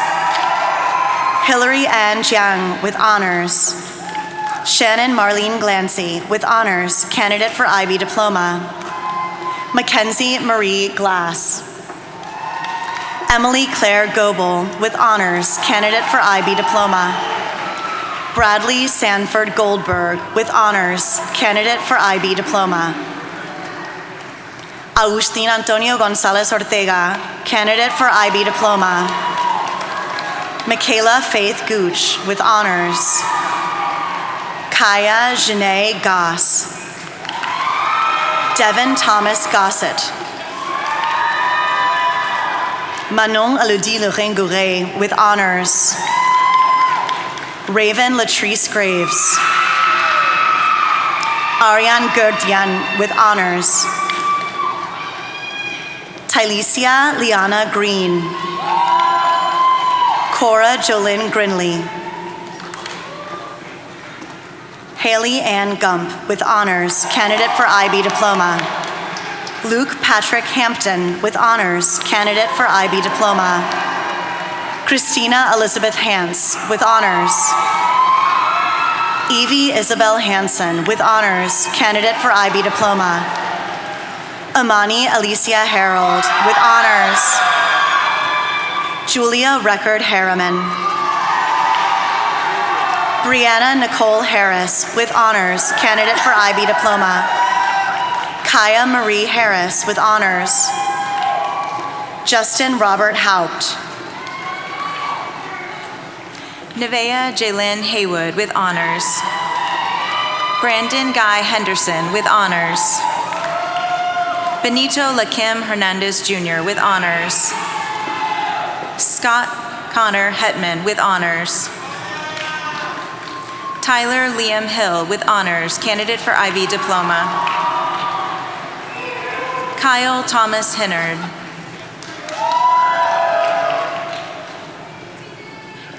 Hillary Ann Jiang, with honors. Shannon Marlene Glancy, with honors, candidate for IB Diploma. Mackenzie Marie Glass. Emily Claire Goebel, with honors, candidate for IB Diploma. Bradley Sanford Goldberg, with honors, candidate for IB Diploma. Agustin Antonio Gonzalez Ortega, candidate for IB Diploma. Michaela Faith Gooch, with honors. Kaya Janae Goss. Devin Thomas Gossett. Manon Elodie Lorraine-Gouret, with honors. Raven Latrice Graves. Ariane Gerdian, with honors. Tylesia Liana Green. Cora Jolynn Grinley. Haley Ann Gump, with honors, candidate for IB Diploma. Luke Patrick Hampton, with honors, candidate for IB Diploma. Christina Elizabeth Hance, with honors. Evie Isabel Hansen, with honors, candidate for IB Diploma. Amani Alicia Harold, with honors. Julia Record Harriman. Brianna Nicole Harris, with honors, candidate for IB Diploma. Kaya Marie Harris, with honors. Justin Robert Haupt. Nevaeh Jaylyn Haywood, with honors. Brandon Guy Henderson, with honors. Benito Lakim Hernandez Jr., with honors. Scott Connor Hetman, with honors. Tyler Liam Hill, with honors, candidate for IB Diploma. Kyle Thomas Hinnard.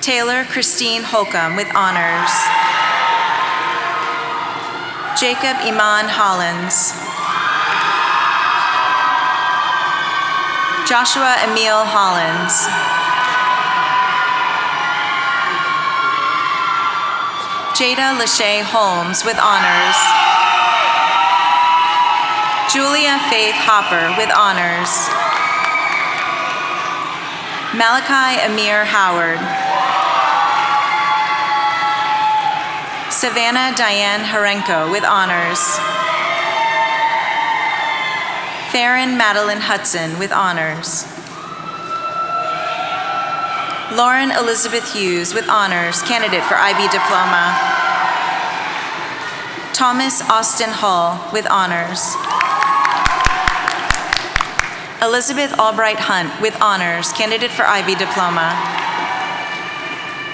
Taylor Christine Holcomb, with honors. Jacob Iman Hollins. Joshua Emil Hollins. Jada Lachey Holmes, with honors. Julia Faith Hopper, with honors. Malachi Amir Howard. Savannah Diane Harenko, with honors. Farron Madeline Hudson, with honors. Lauren Elizabeth Hughes, with honors, candidate for IB Diploma. Thomas Austin Hall, with honors. Elizabeth Albright Hunt, with honors, candidate for IB Diploma.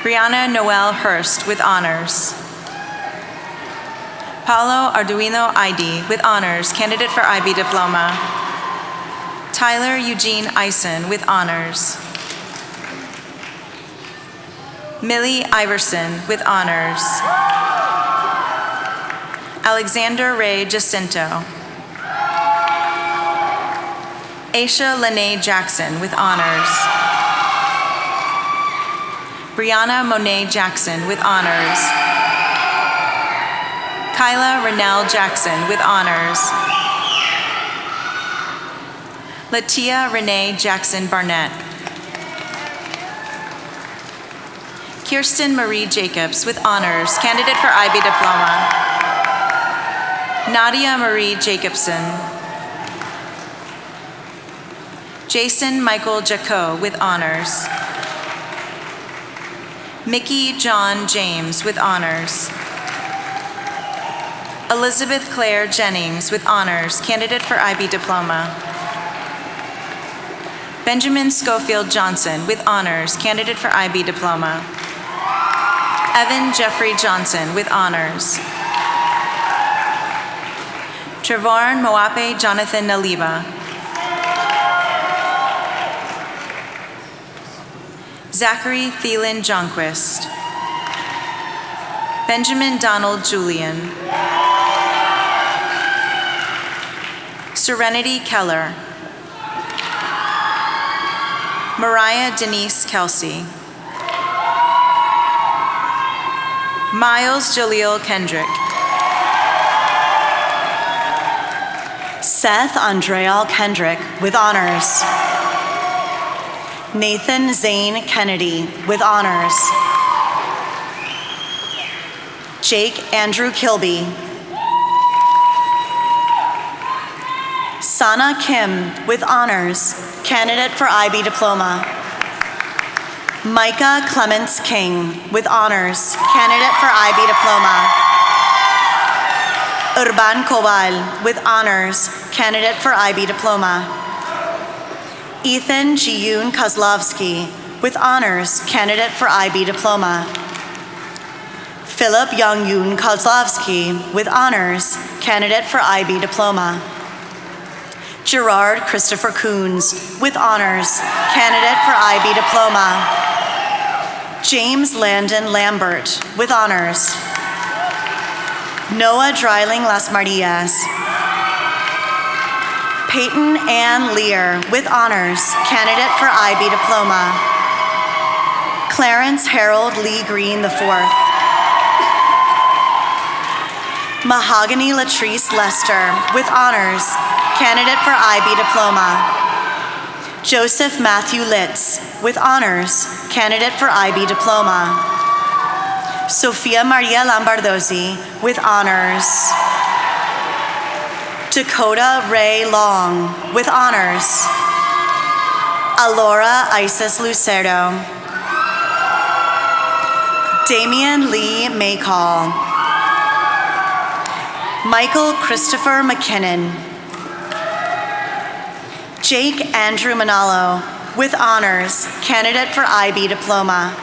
Brianna Noel Hurst, with honors. Paulo Arduino ID, with honors, candidate for IB Diploma. Tyler Eugene Eisen, with honors. Millie Iverson, with honors. Alexander Ray Jacinto. Aisha Lene Jackson, with honors. Brianna Monet Jackson, with honors. Kyla Renell Jackson, with honors. Latia Renee Jackson Barnett. Kirsten Marie Jacobs, with honors, candidate for IB Diploma. Nadia Marie Jacobson. Jason Michael Jacot with honors. Mickey John James with honors. Elizabeth Claire Jennings with honors, candidate for IB Diploma. Benjamin Schofield Johnson with honors, candidate for IB Diploma. Evan Jeffrey Johnson with honors. Trevorn Moape Jonathan Naliva. Zachary Thielen Jonquist. Benjamin Donald Julian. Serenity Keller. Mariah Denise Kelsey. Miles Jaleel Kendrick. Seth Andreal Kendrick with honors. Nathan Zane Kennedy with honors. Jake Andrew Kilby. Sana Kim with honors, candidate for IB Diploma. Micah Clements King with honors, candidate for IB Diploma. Urban Cobal with honors, candidate for IB Diploma. Ethan Jiyun Kozlovsky with honors, candidate for IB Diploma. Philip Young-Yoon Kozlovsky with honors, candidate for IB Diploma. Gerard Christopher Coons with honors, candidate for IB Diploma. James Landon Lambert with honors. Noah Dreiling Las Marias. Peyton Ann Lear with honors, candidate for IB Diploma. Clarence Harold Lee Green IV. Mahogany Latrice Lester with honors, candidate for IB Diploma. Joseph Matthew Litz with honors, candidate for IB Diploma. Sofia Maria Lambardozzi with honors. Dakota Ray Long with honors. Alora Isis Lucero. Damian Lee Maycall. Michael Christopher McKinnon. Jake Andrew Manalo with honors, candidate for IB Diploma.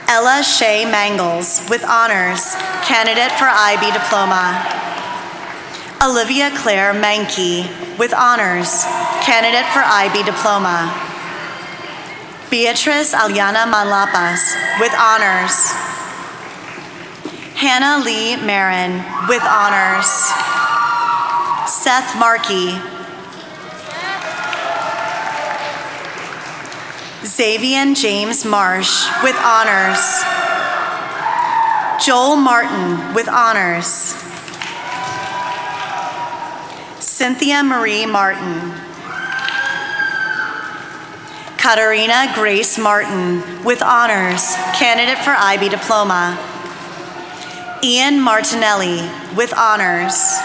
Ella Shea Mangles with honors, candidate for IB Diploma. Olivia Claire Mankey with honors, candidate for IB Diploma. Beatrice Aliana Manlapas with honors. Hannah Lee Marin with honors. Seth Markey. Xavier James Marsh with honors. Joel Martin with honors. Cynthia Marie Martin. Katarina Grace Martin with honors, candidate for IB Diploma. Ian Martinelli with honors.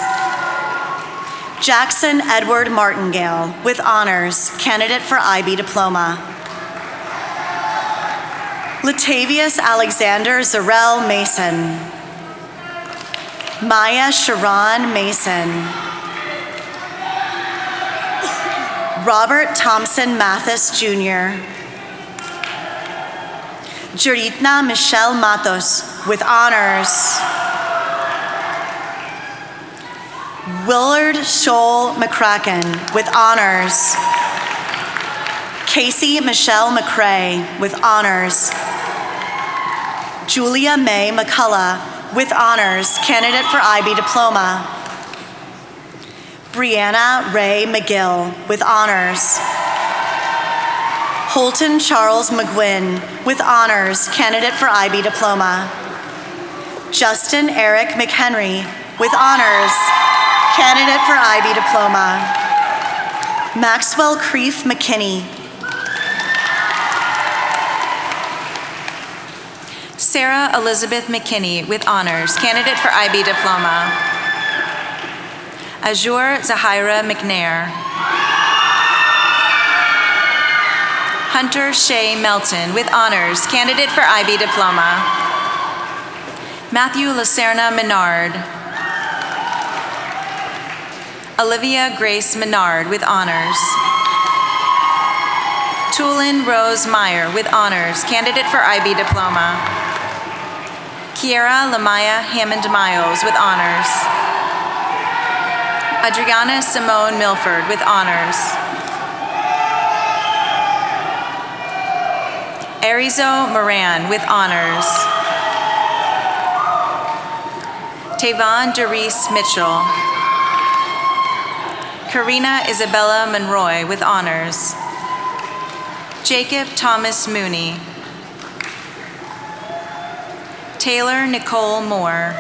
Jackson Edward Martingale with honors, candidate for IB Diploma. Latavius Alexander Zarel Mason. Maya Sharon Mason. Robert Thompson Mathis Jr. Juritna Michelle Matos with honors. Willard Scholl McCracken with honors. Casey Michelle McCrae with honors. Julia May McCullough with honors, candidate for IB Diploma. Brianna Ray McGill with honors. Holton Charles McGuinn with honors, candidate for IB Diploma. Justin Eric McHenry with honors, candidate for IB Diploma. Maxwell Creef McKinney. Sarah Elizabeth McKinney with honors, candidate for IB Diploma. Azure Zahira McNair. Hunter Shea Melton, with honors, candidate for IB Diploma. Matthew Lacerna Menard. Olivia Grace Menard, with honors. Tulin Rose Meyer, with honors, candidate for IB Diploma. Kiera Lamaya Hammond Miles, with honors. Adriana Simone Milford, with honors. Arizo Moran, with honors. Tavon Derice Mitchell. Karina Isabella Monroy, with honors. Jacob Thomas Mooney. Taylor Nicole Moore.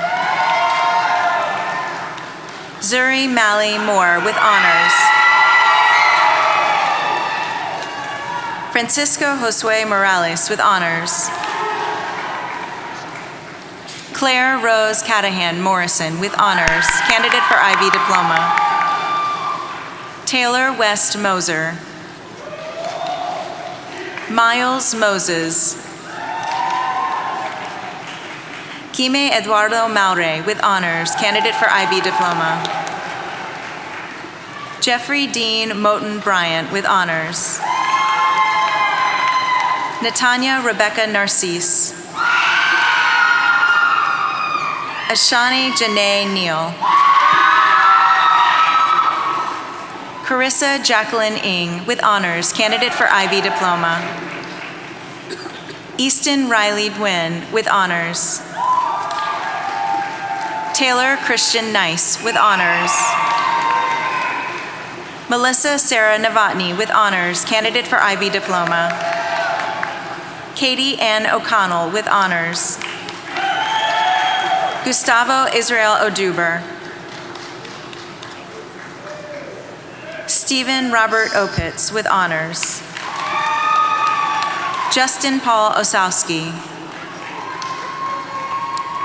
Zuri Mally Moore, with honors. Francisco Josue Morales, with honors. Claire Rose Catahan Morrison, with honors, candidate for IB Diploma. Taylor West Moser. Miles Moses. Kime Eduardo Maure, with honors, candidate for IB Diploma. Jeffrey Dean Moten Bryant, with honors. Natanya Rebecca Narcisse. Ashani Janae Neal. Carissa Jacqueline Ng, with honors, candidate for IB Diploma. Easton Riley Gwynn, with honors. Taylor Christian Nice, with honors. Melissa Sarah Novotny, with honors, candidate for IB Diploma. Katie Ann O'Connell, with honors. Gustavo Israel Oduber. Stephen Robert Opitz, with honors. Justin Paul Osowski.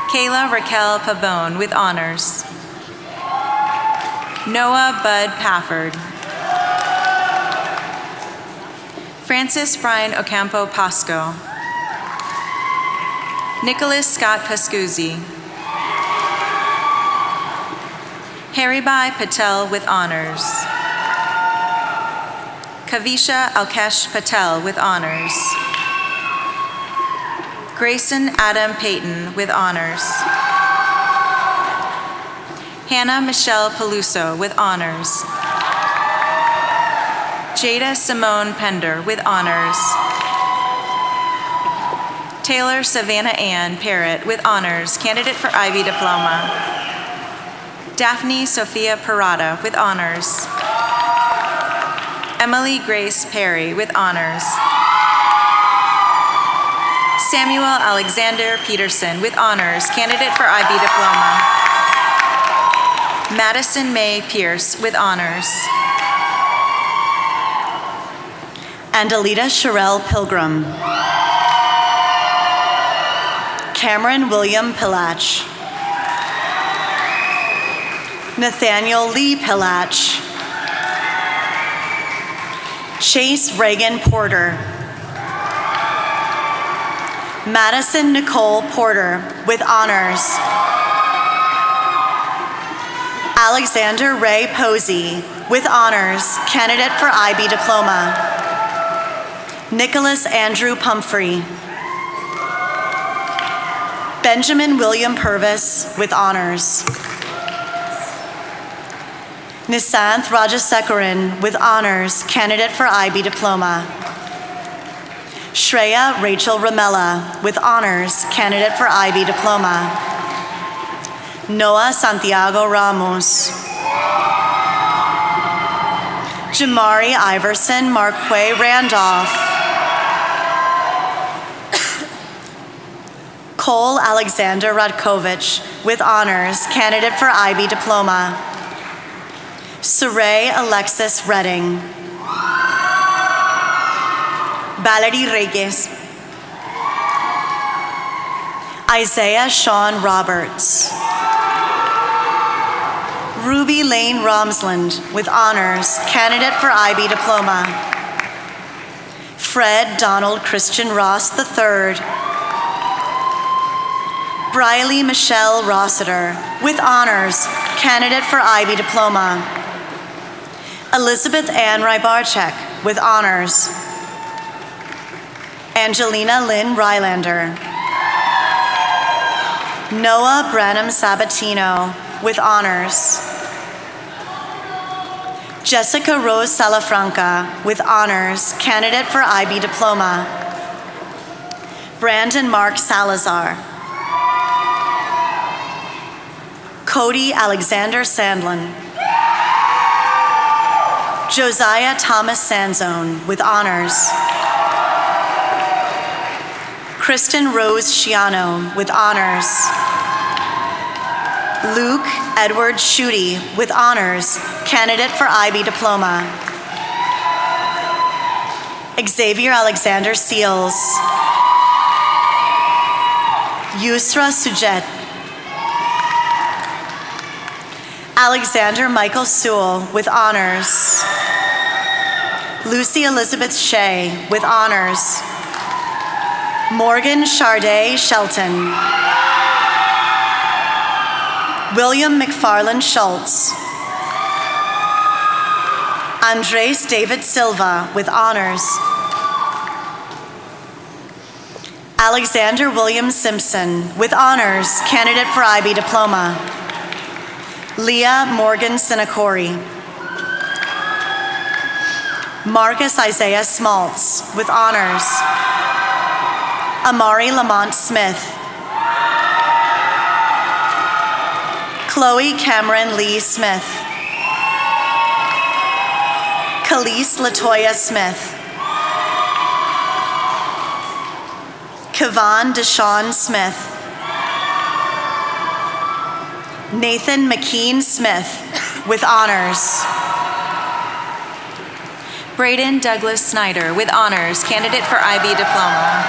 Kayla Raquel Pabon, with honors. Noah Bud Pafford. Francis Brian Ocampo Pasco. Nicholas Scott Pascuzzi. Haribai Patel, with honors. Kavisha Alkesh Patel, with honors. Grayson Adam Payton, with honors. Hannah Michelle Peluso, with honors. Jada Simone Pender, with honors. Taylor Savannah Ann Parrott, with honors, candidate for IB Diploma. Daphne Sophia Parada, with honors. Emily Grace Perry, with honors. Samuel Alexander Peterson, with honors, candidate for IB Diploma. Madison May Pierce, with honors. Andalita Sherelle Pilgrim. Cameron William Pillach. Nathaniel Lee Pillach. Chase Reagan Porter. Madison Nicole Porter, with honors. Alexander Ray Posey, with honors, candidate for IB Diploma. Nicholas Andrew Pumphrey. Benjamin William Purvis, with honors. Nisanth Rajasekaran, with honors, candidate for IB Diploma. Shreya Rachel Ramella, with honors, candidate for IB Diploma. Noah Santiago Ramos. Jamari Iverson Marquay Randolph. Cole Alexander Radkovich, with honors, candidate for IB Diploma. Saray Alexis Redding. Valerie Reyes. Isaiah Sean Roberts. Ruby Lane Romsland, with honors, candidate for IB Diploma. Fred Donald Christian Ross III. Briley Michelle Rossiter, with honors, candidate for IB Diploma. Elizabeth Ann Rybarczyk, with honors. Angelina Lynn Rylander. Noah Branham Sabatino, with honors. Jessica Rose Salafranca, with honors, candidate for IB Diploma. Brandon Mark Salazar. Cody Alexander Sandlin. Josiah Thomas Sanzone, with honors. Kristen Rose Schiano, with honors. Luke Edward Schutte, with honors, candidate for IB Diploma. Xavier Alexander Seals. Yusra Sujet. Alexander Michael Sewell, with honors. Lucy Elizabeth Shea, with honors. Morgan Charday Shelton. William McFarland Schultz. Andres David Silva, with honors. Alexander William Simpson, with honors, candidate for IB Diploma. Leah Morgan Sinacori. Marcus Isaiah Smaltz, with honors. Amari Lamont Smith. Chloe Cameron Lee Smith. Khalees Latoya Smith. Kavan Deshawn Smith. Nathan McKean Smith, with honors. Braden Douglas Snyder, with honors, candidate for IB Diploma.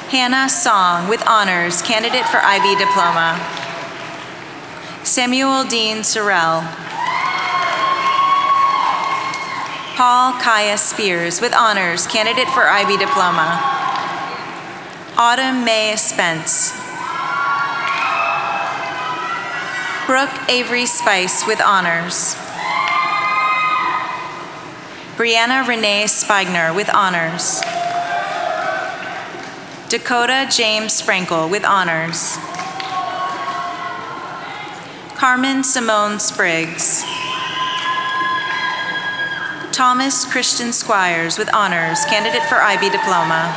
Hannah Song, with honors, candidate for IB Diploma. Samuel Dean Sorrell. Paul Kaya Spears, with honors, candidate for IB Diploma. Autumn May Spence. Brooke Avery Spice, with honors. Brianna Renee Spigner, with honors. Dakota James Sprankle, with honors. Carmen Simone Spriggs. Thomas Christian Squires, with honors, candidate for IB Diploma.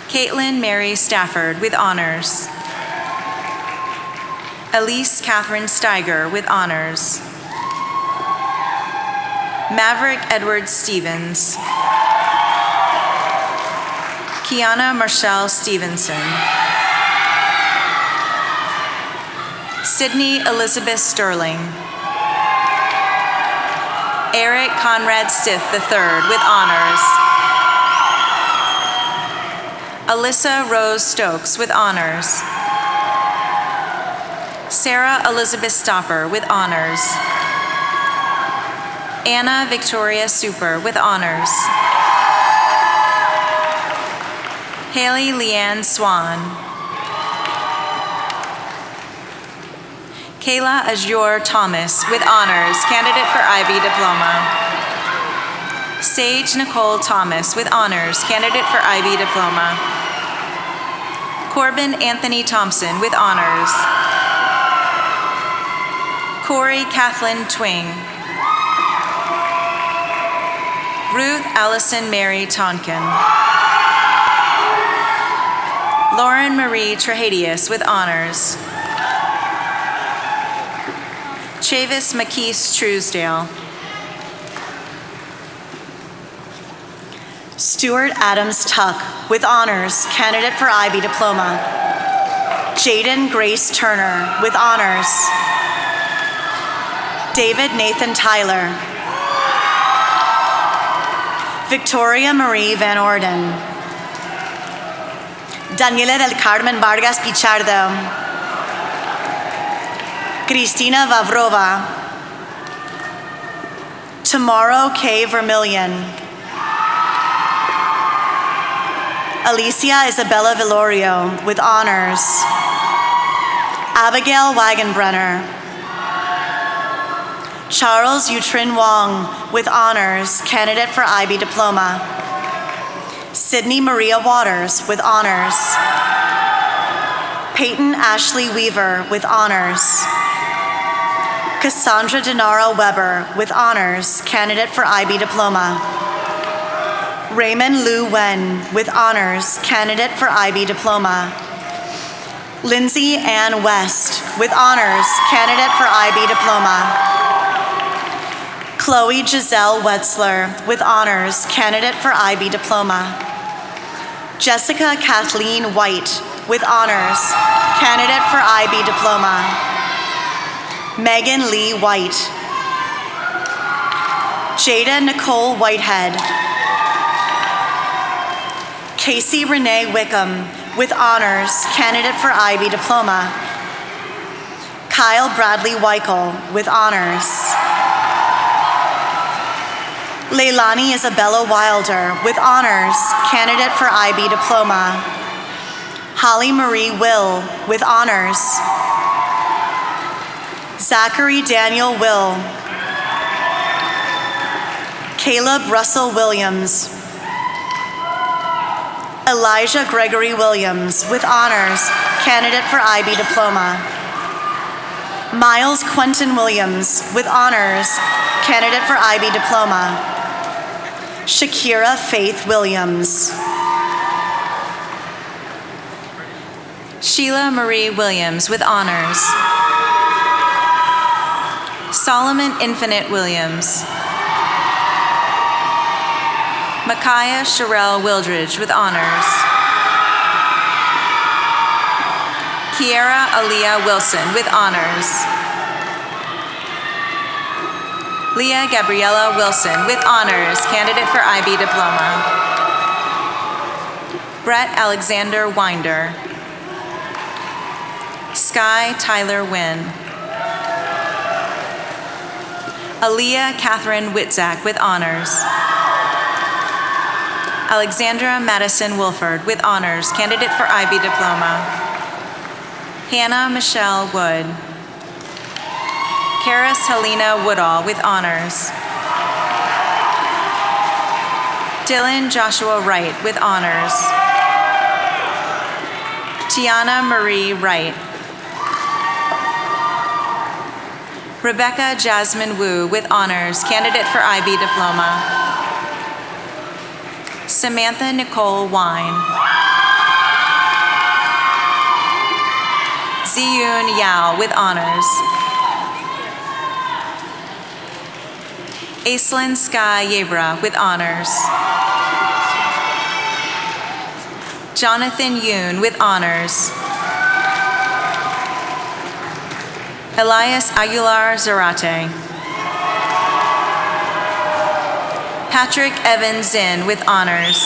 Caitlin Mary Stafford, with honors. Elise Catherine Steiger, with honors. Maverick Edward Stevens. Kiana Marshall Stevenson. Sydney Elizabeth Sterling. Eric Conrad Stith III, with honors. Alyssa Rose Stokes, with honors. Sarah Elizabeth Stopper, with honors. Anna Victoria Super, with honors. Haley Leanne Swan. Kayla Azure Thomas, with honors, candidate for IB Diploma. Sage Nicole Thomas, with honors, candidate for IB Diploma. Corbin Anthony Thompson, with honors. Corey Kathleen Twing. Ruth Allison Mary Tonkin. Lauren Marie Trahadius, with honors. Chavis McKees Truesdale. Stuart Adams Tuck, with honors, candidate for IB Diploma. Jaden Grace Turner, with honors. David Nathan Tyler. Victoria Marie Van Orden. Daniela del Carmen Vargas Pichardo. Cristina Vavrova. Tomorrow K. Vermillion. Alicia Isabella Villorio with honors. Abigail Wagenbrenner. Charles Yutrin Wong with honors, candidate for IB Diploma. Sydney Maria Waters with honors. Peyton Ashley Weaver with honors. Cassandra Denaro Weber with honors, candidate for IB Diploma. Raymond Lu Wen with honors, candidate for IB Diploma. Lindsay Ann West with honors, candidate for IB Diploma. Chloe Giselle Wetzler with honors, candidate for IB Diploma. Jessica Kathleen White with honors, candidate for IB Diploma. Megan Lee White. Jada Nicole Whitehead. Casey Renee Wickham with honors, candidate for IB Diploma. Kyle Bradley Weichel with honors. Leilani Isabella Wilder with honors, candidate for IB Diploma. Holly Marie Will with honors. Zachary Daniel Will. Caleb Russell Williams. Elijah Gregory Williams with honors, candidate for IB Diploma. Miles Quentin Williams with honors, candidate for IB Diploma. Shakira Faith Williams. Sheila Marie Williams with honors. Solomon Infinite Williams. Micaiah Sherelle Wildridge with honors. Kiera Aaliyah Wilson with honors. Leah Gabriella Wilson with honors, candidate for IB Diploma. Brett Alexander Winder. Sky Tyler Wynn. Aaliyah Catherine Witzak with honors. Alexandra Madison Wilford with honors, candidate for IB Diploma. Hannah Michelle Wood. Karis Helena Woodall with honors. Dylan Joshua Wright with honors. Tiana Marie Wright. Rebecca Jasmine Wu with honors, candidate for IB Diploma. Samantha Nicole Wine. Ziyun Yao with honors. Aislinn Sky Yebra with honors. Jonathan Yoon with honors. Elias Aguilar Zarate. Patrick Evan Zinn with honors.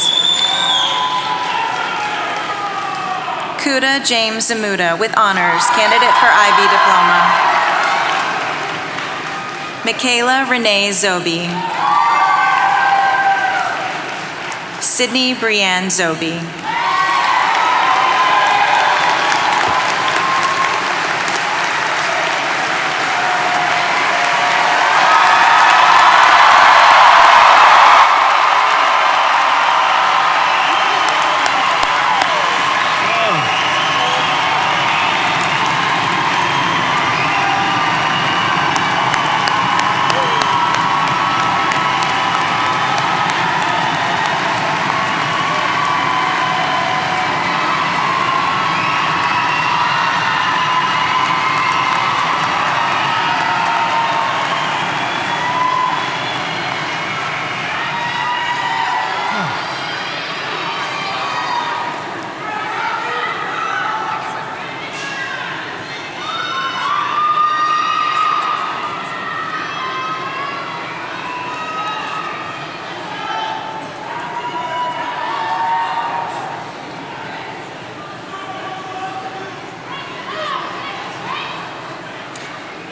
Kuda James Zamuda with honors, candidate for IB Diploma. Michaela Renee Zobi. Sydney Brianne Zobi.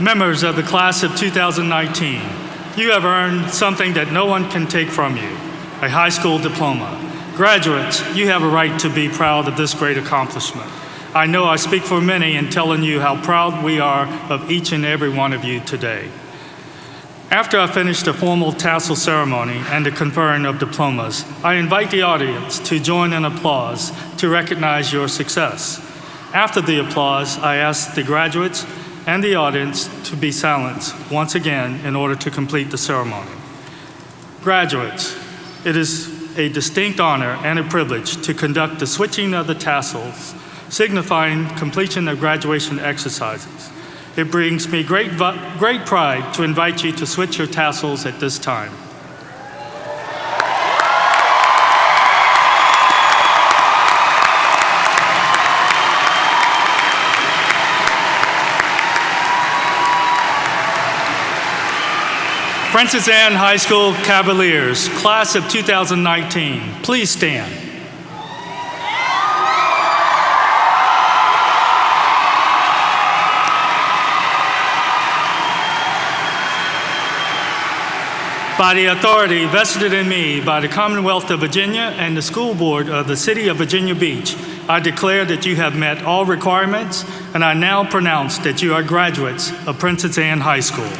Members of the class of 2019, you have earned something that no one can take from you, a high school diploma. Graduates, you have a right to be proud of this great accomplishment. I know I speak for many in telling you how proud we are of each and every one of you today. After I finish the formal tassel ceremony and the conferring of diplomas, I invite the audience to join in applause to recognize your success. After the applause, I ask the graduates and the audience to be silent once again in order to complete the ceremony. Graduates, it is a distinct honor and a privilege to conduct the switching of the tassels, signifying completion of graduation exercises. It brings me great pride to invite you to switch your tassels at this time. Princess Anne High School Cavaliers, class of 2019, please stand. By the authority vested in me by the Commonwealth of Virginia and the School Board of the City of Virginia Beach, I declare that you have met all requirements, and I now pronounce that you are graduates of Princess Anne High School.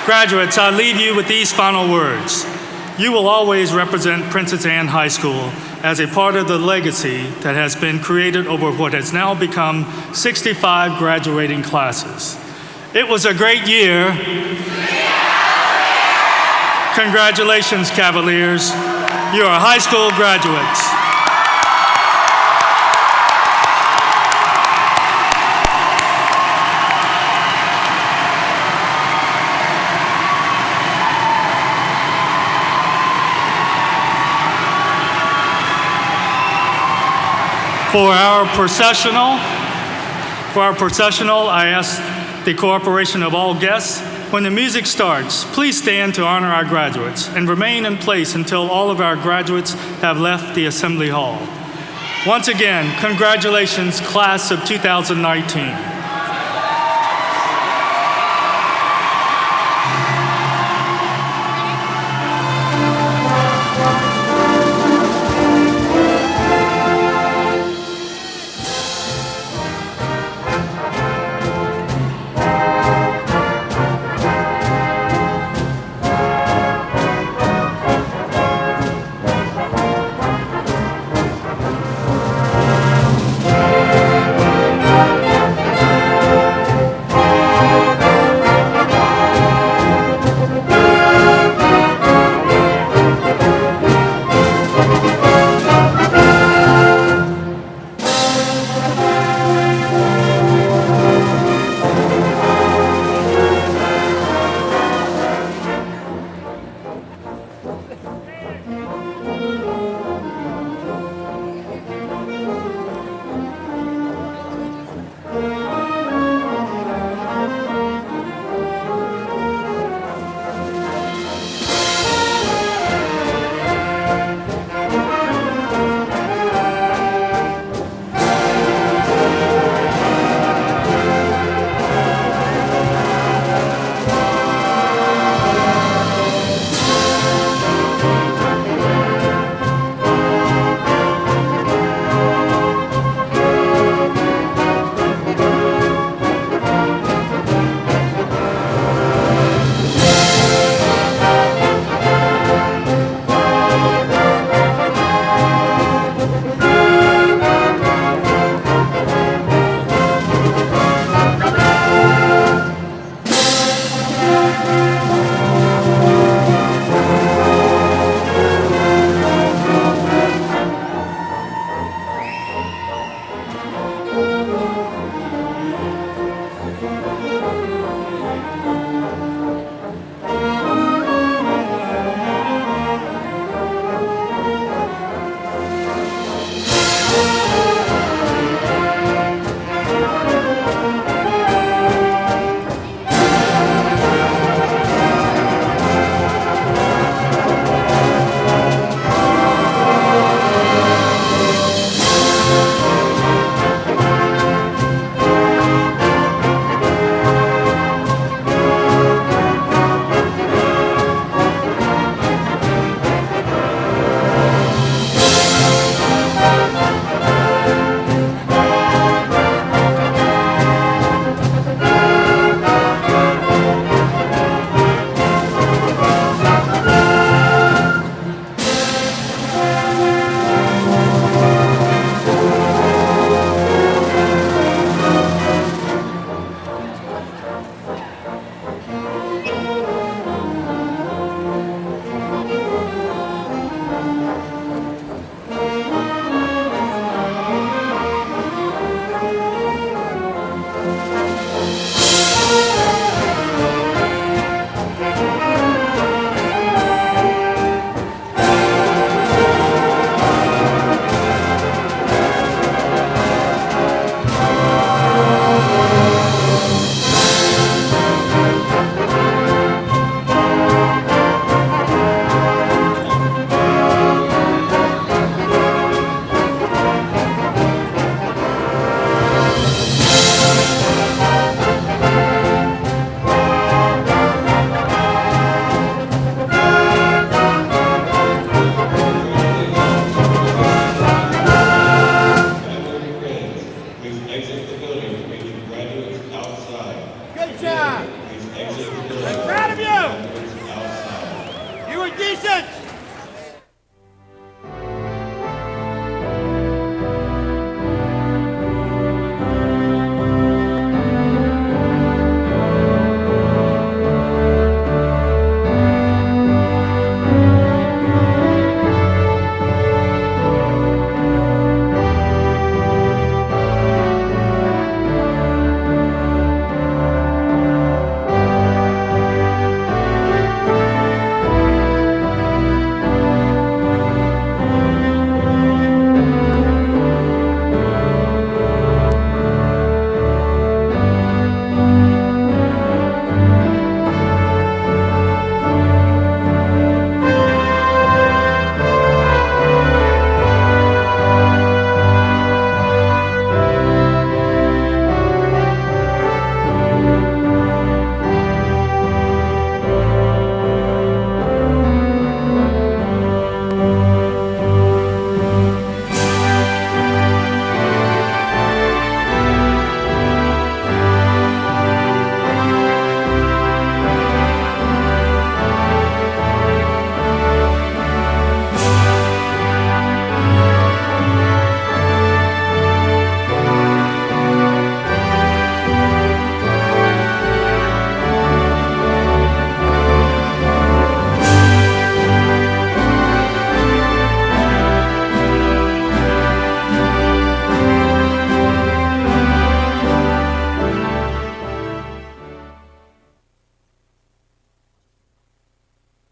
Graduates, I leave you with these final words. You will always represent Princess Anne High School as a part of the legacy that has been created over what has now become 65 graduating classes. It was a great year. Congratulations, Cavaliers. You are high school graduates. For our processional, I ask the cooperation of all guests. When the music starts, please stand to honor our graduates and remain in place until all of our graduates have left the Assembly Hall. Once again, congratulations, class of 2019. I'm proud of you! You were decent!